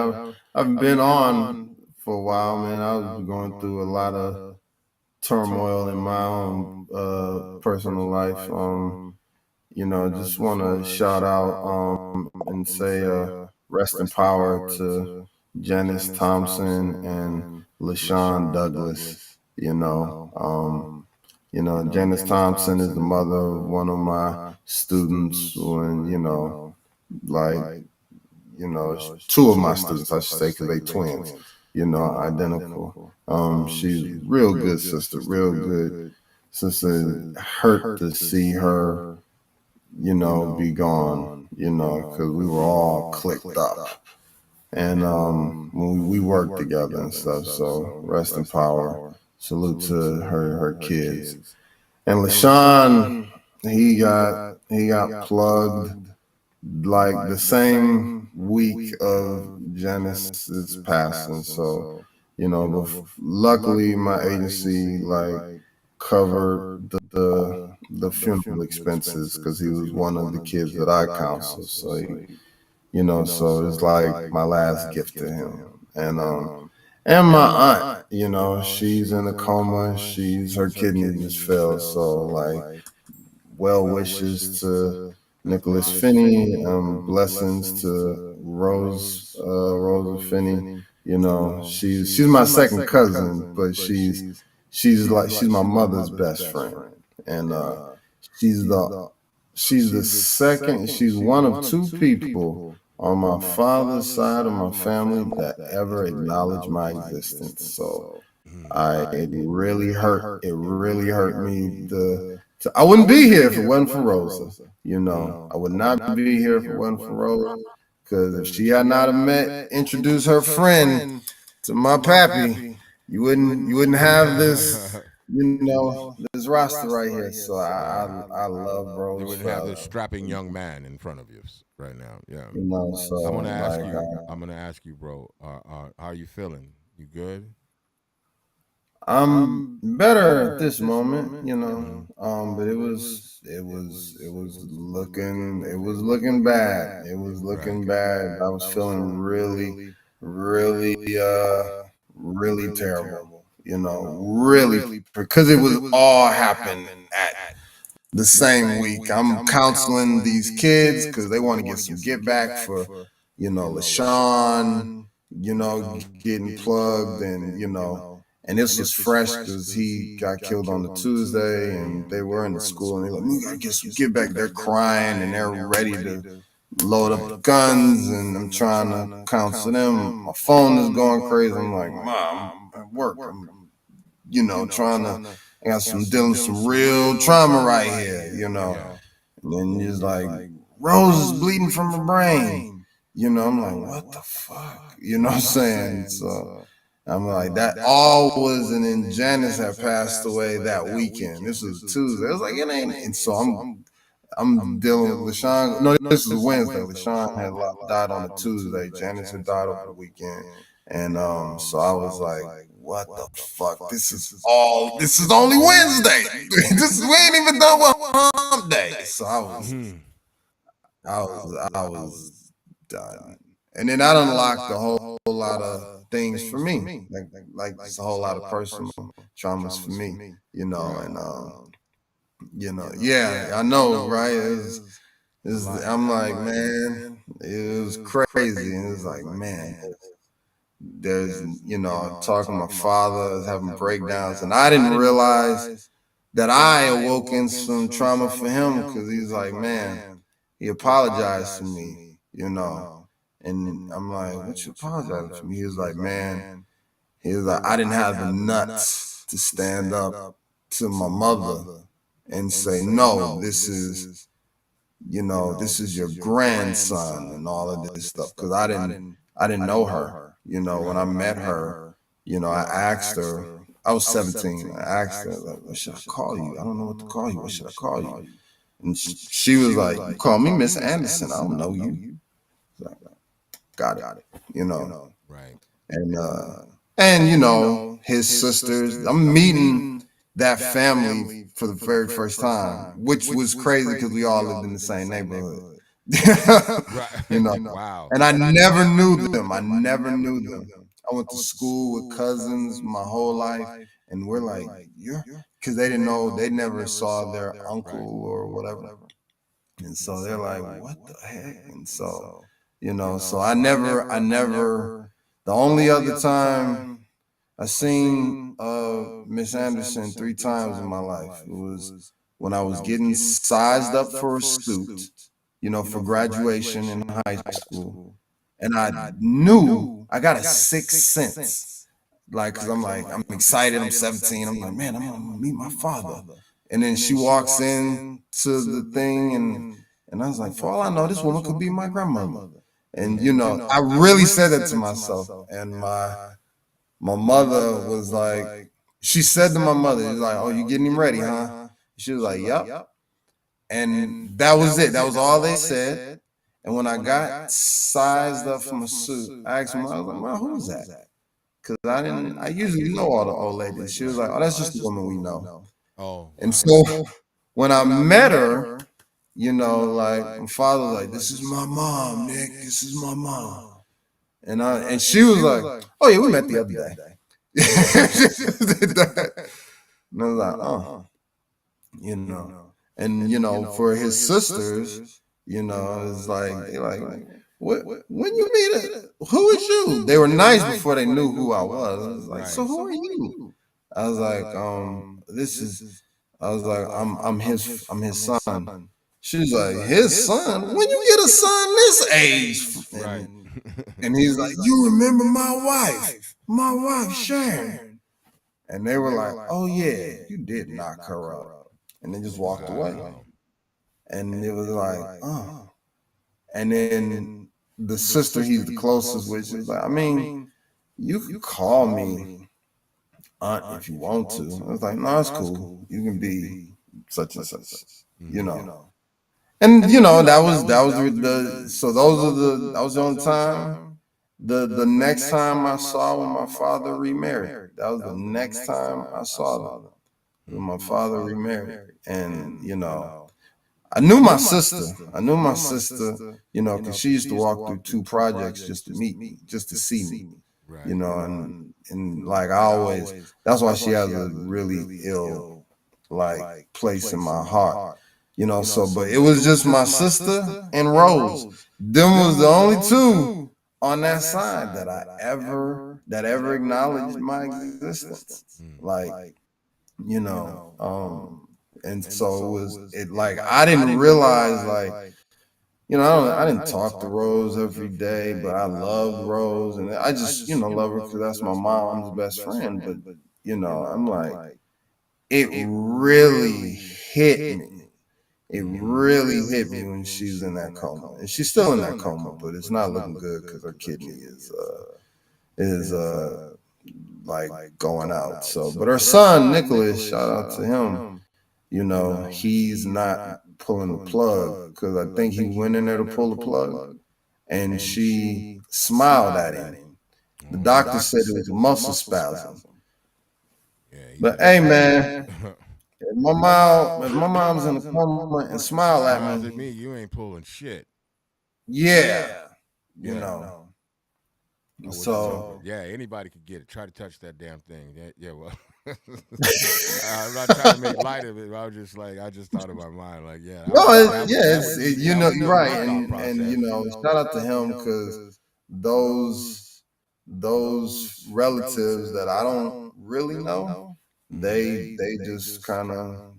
S2: I've been on for a while, man. I was going through a lot of turmoil in my own personal life. You know, just want to shout out and say rest in power to Janice Thompson and LaShawn Douglas. Janice Thompson is the mother of one of my students when, like, two of my students, I should say, because they twins, identical. She's real good sister, real good sister. Hurt to see her, be gone, because we were all clicked up. And when we worked together and stuff, so rest in power. Salute to her kids. And LaShawn, he got plugged like the same week of Janice's passing. So, but luckily my agency, like, covered the funeral expenses because he was one of the kids that I counseled. So so it's like my last gift to him. And my aunt, she's in a coma. She's her kidney just failed. So like well wishes to Nicholas Finney, blessings to Rosa Finney. She's my second cousin, but she's my mother's best friend, and she's the she's the second. She's one of two people on my father's side of my family that ever acknowledged my existence. So it really hurt me. I wouldn't be here if it wasn't for Rosa. I would not be here if it wasn't for Rosa. Because if she had not have introduced her friend to my pappy, you wouldn't have this, this roster right here. So I love Rose.
S1: You wouldn't have this strapping young man in front of you right now. Yeah.
S2: So
S1: I'm gonna ask
S2: like,
S1: you. I'm gonna ask you, bro. How you feeling? You good?
S2: I'm better at this moment. But it was looking bad. It was looking bad. I was feeling really, really, really terrible. Really, because it was all happening at the same week. I'm counseling these kids because they want to get some get back for, LaShawn, getting plugged and this was fresh because he got killed on the Tuesday, and they were in the school, and they're like, "We gotta get some get back." They're crying, and they're ready to load up guns, and I'm trying to counsel them. My phone is going crazy. I'm like, "Mom, I'm at work. I'm, trying to. I got dealing with some real trauma right here. And then he's like, Rose is bleeding from her brain. I'm like, what the fuck? You know what I'm saying? So I'm like, that all was, and then Janice had passed away that weekend. This was Tuesday. I was like, it ain't. And so I'm dealing with LaShawn. No, this was Wednesday. LaShawn had died on a Tuesday. Janice had died over the weekend. And so I was like, what the fuck? This is only Wednesday. We ain't even done with hump day. So I was done. And then that unlocked a whole lot of things for me. Like it's a whole lot of personal traumas for me, yeah, I know, right? I'm like, man, it was crazy. And it's like, man, there's, talking to my father, having breakdowns. And I didn't realize that I awoken some trauma for him because he's like, man, he apologized to me, And I'm like, what you apologizing for me? He was like, man, I didn't have the nuts to stand up to my mother and say, no, this is your grandson and all of this stuff. Cause I didn't know her, when I met her, I asked her, I was 17. I asked her, like, what should I call you? I don't know what to call you. What should I call you? And she was like, you call me Miss Anderson. I don't know you. Like, got it.
S1: Right.
S2: And his sisters. I'm meeting that family for the very first time, which was crazy because we all lived in the same neighborhood.
S1: Wow.
S2: And I never knew them. I never knew them. I went to school with cousins my whole life, and we're like, because they didn't know, they never saw their uncle or whatever. And so they're like, what the heck? And so, so I never, the only other time I seen Miss Anderson 3 times in my life, it was when I was getting sized up for a suit, for graduation in high school. And I knew I got a sixth sense. Like, cause I'm excited. I'm 17. I'm like, man, I'm gonna meet my father. And then she walks in to the thing, and I was like, for all I know, this woman could be my grandmother. And I really said that to myself. And my mother was like, she said to my mother, she's like, oh, you getting him ready, huh? She was like, yep. And that was it. That was all they said. And when I got sized up from a suit, I asked my mom, I was like, well, who's that? Because I usually know all the old ladies. She was like, oh, that's just the woman we know.
S1: Oh,
S2: And
S1: wow.
S2: so when I met her, like my father was like, "This is my mom, Nick. This is my mom." And she was like, "Oh yeah, we met the other day." And I was like, "Oh, you know." And for his sisters, it's like they like, "What? When you meet her, who is you?" They were nice before they knew who I was. I was like, "So
S1: Right.
S2: who are you?" I was like, this is. I was like, I'm his son. She's like, his son? When you get a son this age?
S1: Right.
S2: And he's like, you remember my wife Sharon? And they were like, oh yeah, you did knock her up. And they just walked away.
S1: Wow.
S2: And it was like, oh. And then the sister he's the closest with, she's like, I mean, you can call me aunt if you want to. I was like, no, it's cool. You can be such and such, you
S1: Mm-hmm.
S2: know. And that was the so those are the that was the only time. The next time I saw when my father remarried, that was the next time I saw them when my father remarried. And I knew my sister. I knew my sister, because she used to walk through two projects just to meet me, just to see me,
S1: Right.
S2: and like I always, that's why she has a really ill like place in my heart. So but it was just my sister and Rose. Them was the only two on that side that ever acknowledged my existence.
S1: Mm.
S2: Like, you know, and so it like I didn't realize like, I didn't talk to Rose every day, but I loved Rose and I just, love her because that's my mom's best friend. But, I'm like, it really hit me. It
S1: Mm-hmm.
S2: really hit me when she was in that coma, and she's still in that coma, but it's not looking good because her kidney is like going out. So, but her son Nicholas, shout out to him. He's not pulling the plug because I think he went in there to pull the plug, and she smiled at him. The
S1: Oh,
S2: doctor
S1: yeah.
S2: said it was a muscle spasm.
S1: Yeah, he
S2: But
S1: just
S2: hey,
S1: didn't.
S2: man, if my mom's in a coma and smile at
S1: Smiles at
S2: me,
S1: me, you ain't pulling shit.
S2: yeah, you
S1: Yeah.
S2: know.
S1: I wish it was over.
S2: So
S1: Yeah, anybody could get it. Try to touch that damn thing. Yeah, well, I'm not trying to make light of it. But I was just like, I just thought in my mind, like, yeah,
S2: no,
S1: that
S2: it's
S1: would be that would
S2: you're
S1: be
S2: right,
S1: my thought
S2: and
S1: process.
S2: shout out to him because those relatives that I don't really know,
S1: Mm-hmm.
S2: they just kind of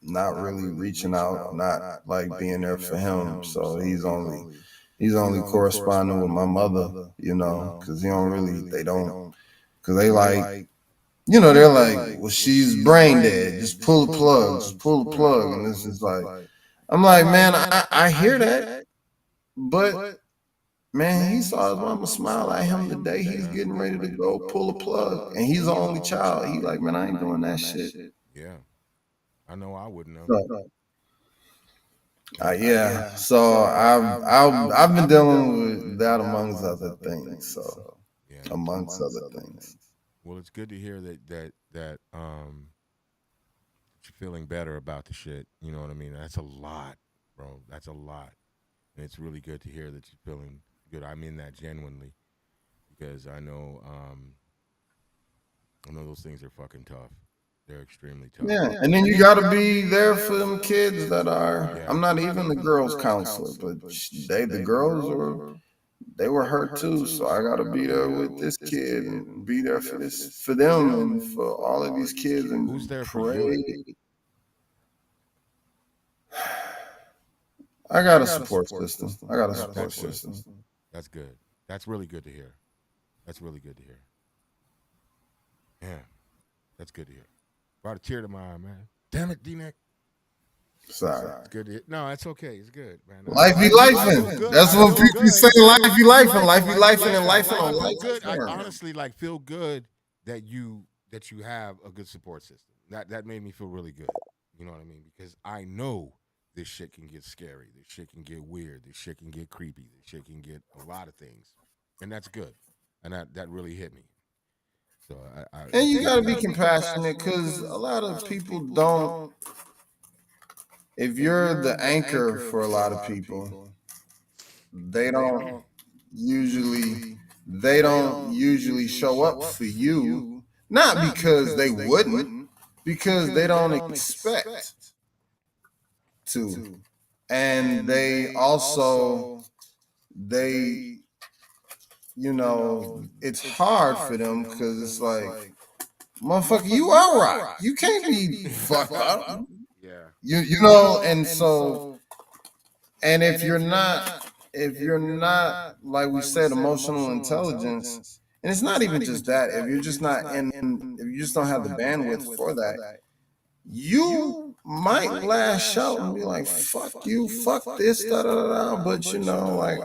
S2: not really reaching out, not like being there for him. So he's only corresponding with my mother, because he don't really they don't because they like. They're like, well, she's brain dead. Just pull the plug. Just pull the plug. And this is like, I'm like, man, I hear that, but man, he saw his mama smile at him the day he's
S1: Yeah,
S2: getting ready to go pull a plug, and he's the only child. He like, man, I ain't doing that shit.
S1: yeah. I know I wouldn't know.
S2: So,
S1: Yeah,
S2: yeah. So I've been dealing with that amongst other things. So
S1: yeah.
S2: amongst other things.
S1: Well, it's good to hear that you're feeling better about the shit. You know what I mean? That's a lot, bro. That's a lot, and it's really good to hear that you're feeling good. I mean that genuinely because I know those things are fucking tough. They're extremely tough.
S2: Yeah, and then you got to be there for them kids that are.
S1: Yeah.
S2: I'm not even the girls' counselor, but the girls they were hurt too. So I got to be there
S1: Yeah.
S2: with this kid and be there for them and for all of these kids
S1: Who's
S2: and
S1: there for you?
S2: pray. I got a support system. I got a support
S1: That's good.
S2: system.
S1: That's good. That's really good to hear. That's really good to hear. Yeah, that's good to hear. Brought a tear to my eye, man. Damn it, D-Neck.
S2: Sorry.
S1: It's good to hear. No, it's okay. It's good, man.
S2: Life be
S1: I feel
S2: lifing.
S1: good.
S2: That's
S1: I
S2: what
S1: feel
S2: people
S1: good.
S2: say. Life be lifing. Life be
S1: Life be
S2: lifing and
S1: life, and
S2: lifing
S1: I
S2: on
S1: feel
S2: life
S1: good. I
S2: terms.
S1: honestly like feel good that you have a good support system. That made me feel really good. You know what I mean? Because I know this shit can get scary. This shit can get weird. This shit can get creepy. This shit can get a lot of things, and that's good. And that really hit me. So
S2: And you got to be compassionate because a lot of people don't. If you're the anchor for a lot of people, they don't usually they don't usually show up for you, not because they wouldn't, because they don't expect to. And they also they it's hard for them because it's like, motherfucker, you are right. You can't be fucked up.
S1: yeah,
S2: And so, and if you're not like we said, emotional intelligence, and it's not even just that, if you're just not in if you just don't have the bandwidth for that, you might lash out and be like, fuck you, fuck this, da da da da. But like,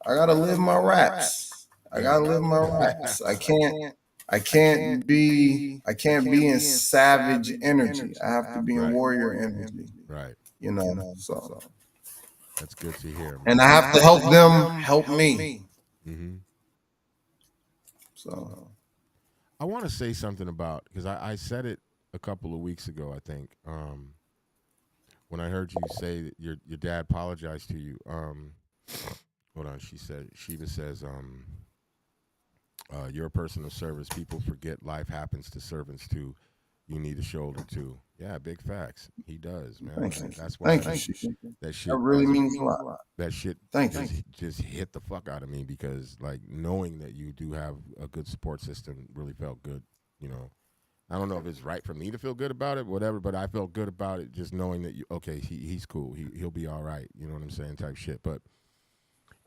S2: I gotta live my raps. I
S1: yeah,
S2: gotta live my raps. I can't be in savage energy. I have to be in
S1: right,
S2: warrior energy.
S1: right.
S2: So,
S1: That's good to hear,
S2: and
S1: man.
S2: I have to help them help me.
S1: Hmm.
S2: So,
S1: I want to say something about, because I said it a couple of weeks ago, I think, when I heard you say that your dad apologized to you. Hold on, Shiva says, you're a person of service. People forget life happens to servants too. You need a shoulder too. Yeah, big facts. He does, man.
S2: thank you.
S1: That's why
S2: Thank you, Chief.
S1: that
S2: That
S1: shit
S2: really means a lot.
S1: that shit
S2: Thank you.
S1: just hit the fuck out of me, because like knowing that you do have a good support system really felt good. You know, I don't know if it's right for me to feel good about it, whatever, but I felt good about it just knowing that okay, he's cool. He'll be all right. You know what I'm saying? Type shit. But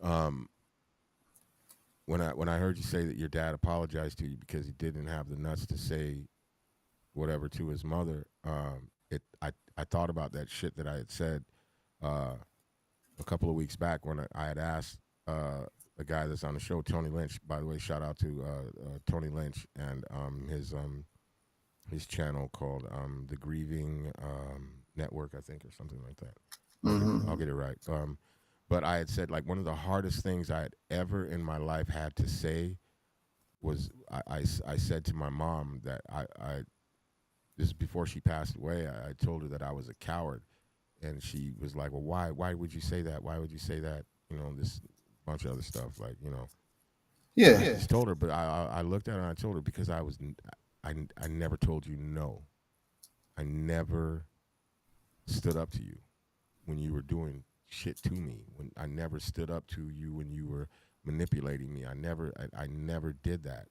S1: um, when I heard you say that your dad apologized to you because he didn't have the nuts to say whatever to his mother, I thought about that shit that I had said uh, a couple of weeks back when I had asked a guy that's on the show, Tony Lynch. By the way, shout out to Tony Lynch and his channel called the Grieving Network, I think, or something like that. I'll get it right. But I had said, like, one of the hardest things I had ever in my life had to say was I said to my mom that I this is before she passed away. I told her that I was a coward, and she was like, "Well, why would you say that? Why would you say that? You know, this bunch of other stuff, like, you know."
S2: Yeah.
S1: I just told her, but I looked at her and I told her because I never told you no. I never stood up to you when you were doing shit to me. When I never stood up to you when you were manipulating me. I never did that.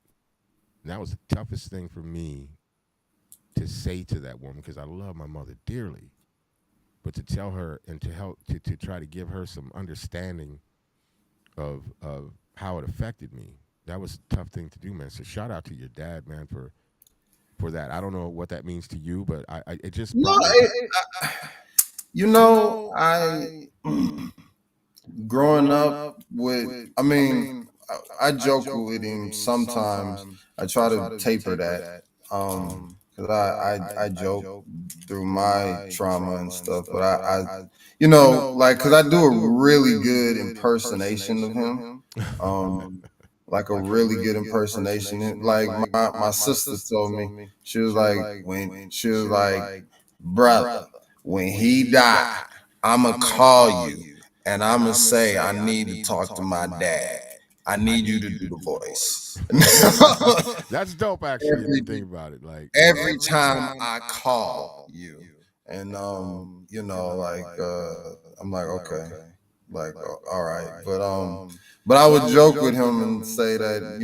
S1: And that was the toughest thing for me to say to that woman, because I love my mother dearly. But to tell her and to help to try to give her some understanding of how it affected me, that was a tough thing to do, man. So shout out to your dad, man, for that. I don't know what that means to you, but I it just
S2: No,
S1: brought me back.
S2: I growing up with, I mean, I joke with him sometimes. I try to taper that, because I joke through my trauma and stuff, but like, because I do a really good impersonation of him, like a really good impersonation. Like my sister told me, she was like, brother, when he died, I'ma call you and I'ma say I need to talk to my dad. I need you to do the voice.
S1: That's dope, actually, if you think about it. Like,
S2: every time I call you. And like, I'm like, okay, like, all right. But I would joke with him and say that,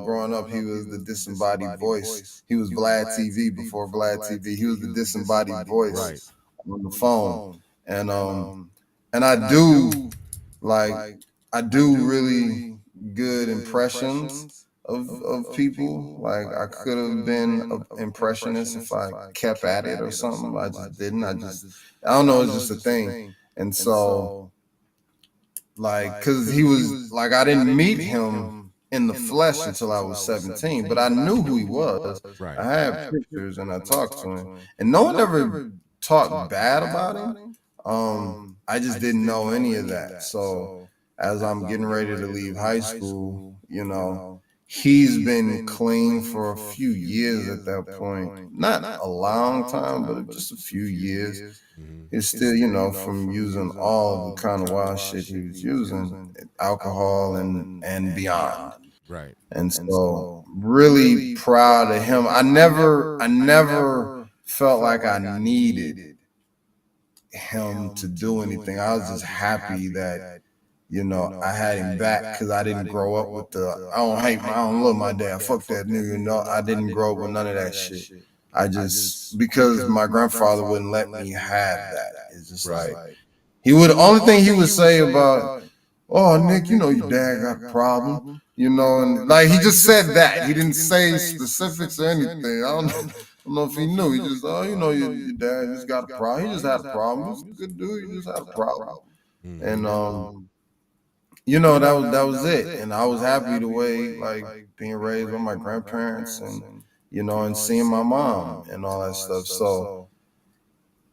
S2: growing up, he was the disembodied voice. He was Vlad TV before Vlad TV. He was the disembodied
S1: right.
S2: voice on the phone. And I do, like, I do really good impressions of people. Like, I could have been an impressionist if I kept at it or something. I just didn't. I don't know. It's just a thing. And so, like, cause he was like, I didn't meet him in the flesh until I was 17, but I knew who he was.
S1: Right.
S2: I had pictures and I talked to him, and no one ever talked bad about him. I just didn't know any of that. So as I'm getting ready to leave high school, he's been clean for a few years at that point. Not a long time, but just a few years. He's still, from using all the kind of wild shit he was using, alcohol and beyond.
S1: Right.
S2: And so really proud of him. I never felt like I needed him to do anything. I was just happy that I had him back because I didn't grow up with I don't love my dad. Fuck that nigga. I didn't grow up with none of that shit. I just, because my grandfather wouldn't let me have that. It's just like, only thing he would say about, oh, Nick, your dad got a problem, and like he just said that. He didn't say specifics or anything. I don't know if he knew. He just, your dad just got a problem. He just had a problem. He's a good dude. He just had a problem. And that was it. And I was happy the way, like, being raised by my grandparents and and seeing my mom and all that stuff. So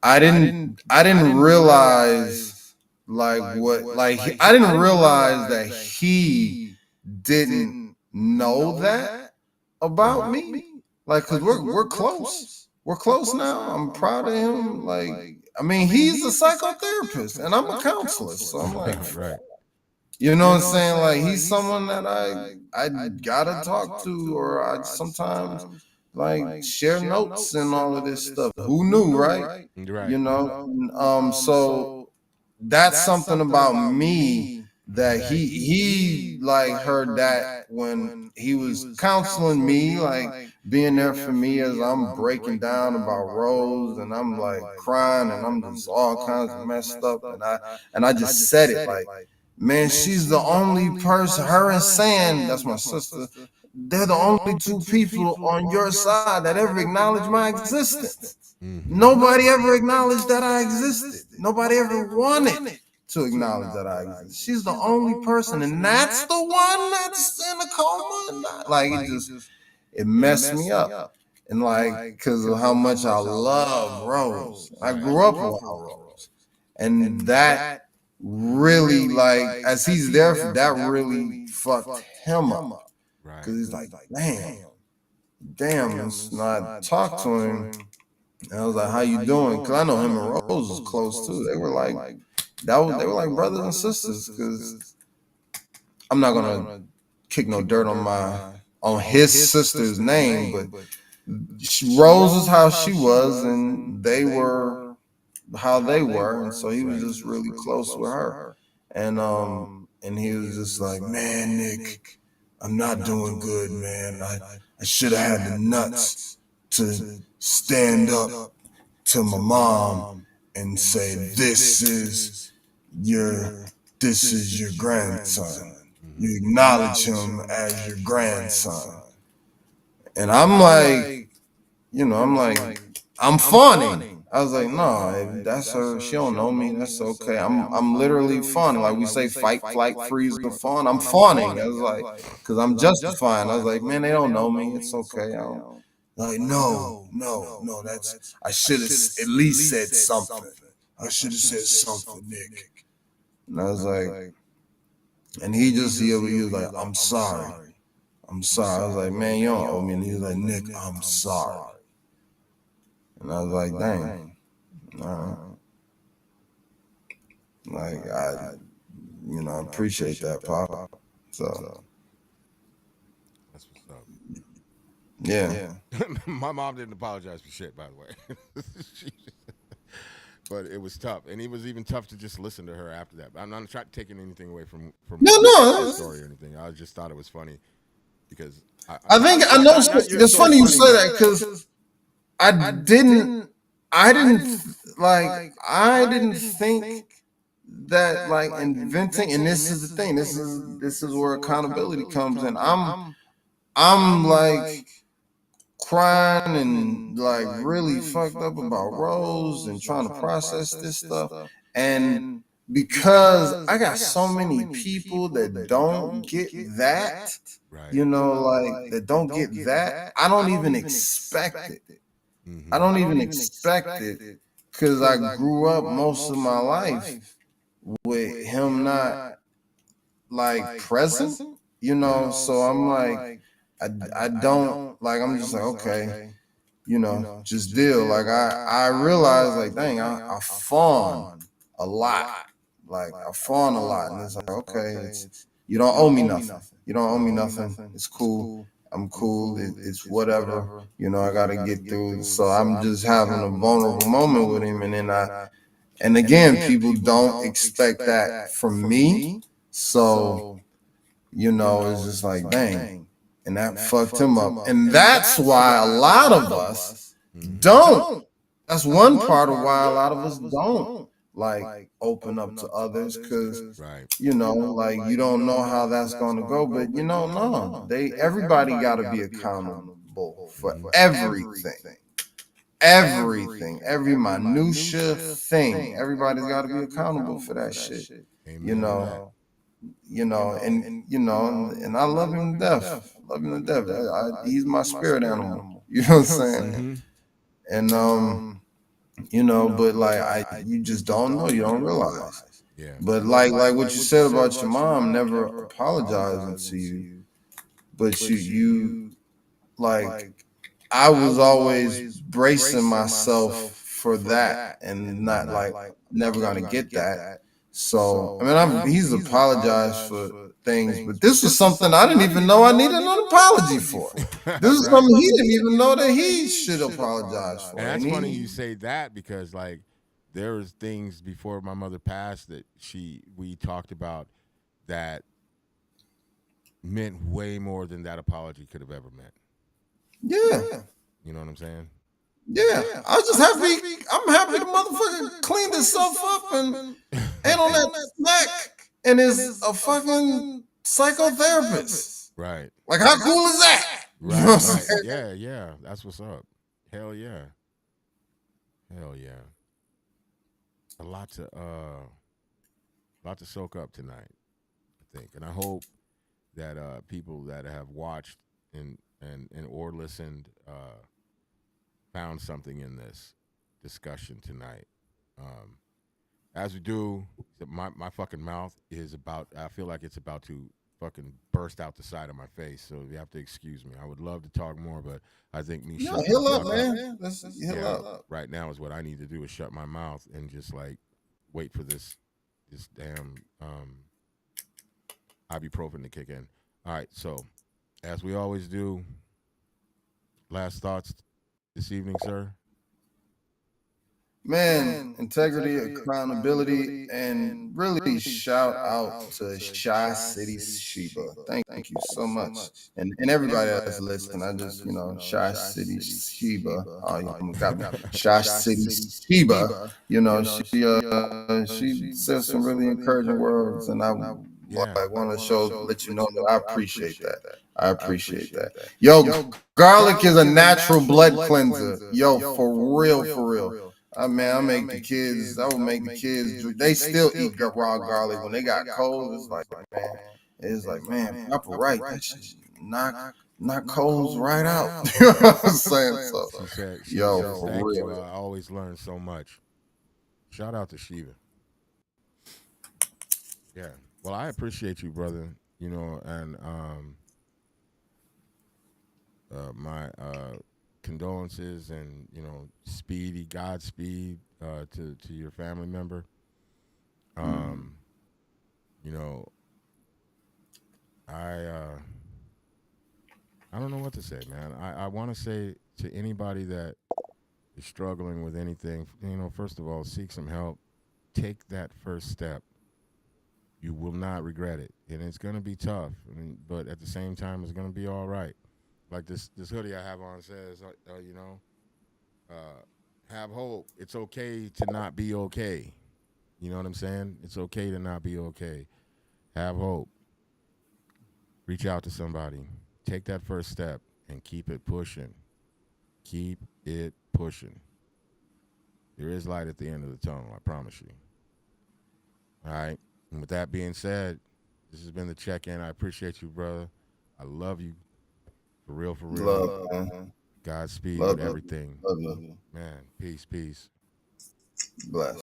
S2: I didn't realize I didn't realize that he didn't know that about me. Like, cause we're close. We're close now. I'm proud of him. Like, I mean, he's a psychotherapist and I'm a counselor. So I'm like,
S1: right.
S2: you know what I'm saying? Like, he's someone that I gotta talk to, or I sometimes like share notes and all of this stuff. Who knew, right?
S1: Right.
S2: So that's something about me that he like heard that when he was counseling me, like being there for me as I'm breaking down about Rose and I'm like crying and I'm just all kinds of messed up, and I just said it like, man, she's the only person, her and Sand, that's my sister, they're the only two people on your side that ever acknowledged my existence. Nobody ever acknowledged that I existed. Nobody ever wanted to acknowledge that I existed. She's the only person, and that's the one that's in a coma. Like, it messed me up. And like, because of how much I love Rose. I grew up around Rose. And that really, like, as he's there, that really fucked him up. Because he's like, damn, let's not talk to him. And I was like, how you doing? Because I know him and Rose was close too. They were like, they were like brothers and sisters. Because I'm not gonna kick no dirt on his sister's name, but Rose was how she was, and they were how they were, and so he was just really close with her. And he was just like, man, Nick, I'm not doing good, man. I should have had the nuts to stand up to my mom and say, this is your grandson. You acknowledge him as your grandson. And I'm like, I'm fawning. I was like, no, that's her. She don't know me. That's okay. I'm literally fawning. Like we say, fight, flight, freeze, or fawn. I'm fawning. I was like, because I'm justifying. I was like, man, they don't know me. It's okay. I don't. Like, no. That's, I should have at least said something. I should have said something, Nick. And I was like, and he was like, I'm sorry. I'm sorry. I was like, man, you don't owe me. And he was like, Nick, I'm sorry. And I was like, dang. Like, I appreciate that, Pop. So,
S1: That's what's up.
S2: yeah.
S1: My mom didn't apologize for shit, by the way. But it was tough, and it was even tough to just listen to her after that. I'm not trying taking anything away from
S2: No.
S1: the story or anything. I just thought it was funny because
S2: I think I know. It's funny you say that because I didn't think that, like, inventing, and this is the thing. This is where accountability comes in. I'm like crying and like really fucked up about Rose and trying to process this stuff. And because I got so many people that don't get that,
S1: right.
S2: like that don't get that, I don't even expect it. I don't even expect it because I grew up most of my life with him not like present, so I'm like, I don't like. I'm just like, okay, just deal. Like I realize, like, dang, I fawn a lot. Like I fawn a lot, and it's like, okay, it's you don't owe me nothing. You don't owe me nothing. It's cool. I'm cool. It's whatever. I got to get through. So I'm just having a vulnerable moment with him, and then and again, people don't expect that from me. So it's just like, dang, and that fucked him up, and that's why a lot of us don't. That's one part of why a lot of us don't like open up to others, because
S1: Right.
S2: like you don't know how that's gonna go. But no, everybody got to be accountable for everything, every minutia thing. Everybody's got to be accountable for that shit. You
S1: Amen to that.
S2: know, and I love him to death. Love him to death. He's my spirit animal. You know what I'm saying?
S1: Mm-hmm.
S2: And but like you just don't know. You don't realize.
S1: Yeah.
S2: But like what you said about your mom never apologizing to you, but you like I was always bracing myself for that and not like never gonna get that. So I mean, he's apologized for things, but this was something I didn't even know I needed an apology for. This is
S1: Right.
S2: something he didn't even know that he should apologize for.
S1: And that's
S2: And
S1: funny you say that, because like there was things before my mother passed that we talked about that meant way more than that apology could have ever meant.
S2: yeah,
S1: You know what I'm saying?
S2: yeah. I was just happy. I'm happy the motherfucker cleaned himself up and ain't on that smack and is a fucking psychotherapist.
S1: Right.
S2: Like, how cool is that? You know what I'm
S1: Right.
S2: saying?
S1: Yeah, yeah. That's what's up. Hell yeah. Hell yeah. A lot to soak up tonight, I think. And I hope that people that have watched and or listened found something in this discussion tonight. Um, as we do, my fucking mouth is about. I feel like it's about to fucking burst out the side of my face. So you have to excuse me. I would love to talk more, but I think me
S2: No,
S1: shutting
S2: heal
S1: the
S2: up,
S1: fuck
S2: man. Let's heal
S1: yeah,
S2: up.
S1: right now is what I need to do, is shut my mouth and just like wait for this damn ibuprofen to kick in. All right, so as we always do, last thoughts this evening, sir.
S2: Man, integrity, accountability, and really shout out to Shy City Sheba. Thank you so much. And everybody that's listening. I just, Shy City Sheba. Oh, you got me. Shy City Sheba. She said some really encouraging words, and I
S1: Yeah.
S2: want to let you know that I appreciate that. I appreciate that. Yo, garlic is a natural blood cleanser. Yo, for real, for real. I make the kids. I would make the kids. They still eat raw garlic when they got cold. Man, Papa, right? That shit knock colds right out. You know what I'm saying? So,
S1: She
S2: yo,
S1: says,
S2: for
S1: thank you.
S2: real.
S1: I always learn so much. Shout out to Shiva. Yeah. Well, I appreciate you, brother. And my condolences and speedy Godspeed to your family member. Um, you know, I don't know what to say, man. I want to say to anybody that is struggling with anything, first of all, seek some help. Take that first step. You will not regret it, and it's gonna be tough. But at the same time, it's gonna be all right. Like this hoodie I have on says, have hope. It's okay to not be okay. You know what I'm saying? It's okay to not be okay. Have hope. Reach out to somebody. Take that first step and keep it pushing. Keep it pushing. There is light at the end of the tunnel, I promise you. All right. And with that being said, this has been the check in. I appreciate you, brother. I love you. For real, for real.
S2: Love, man.
S1: Godspeed
S2: Love
S1: with everything.
S2: Love you.
S1: Man, peace, peace.
S2: Bless.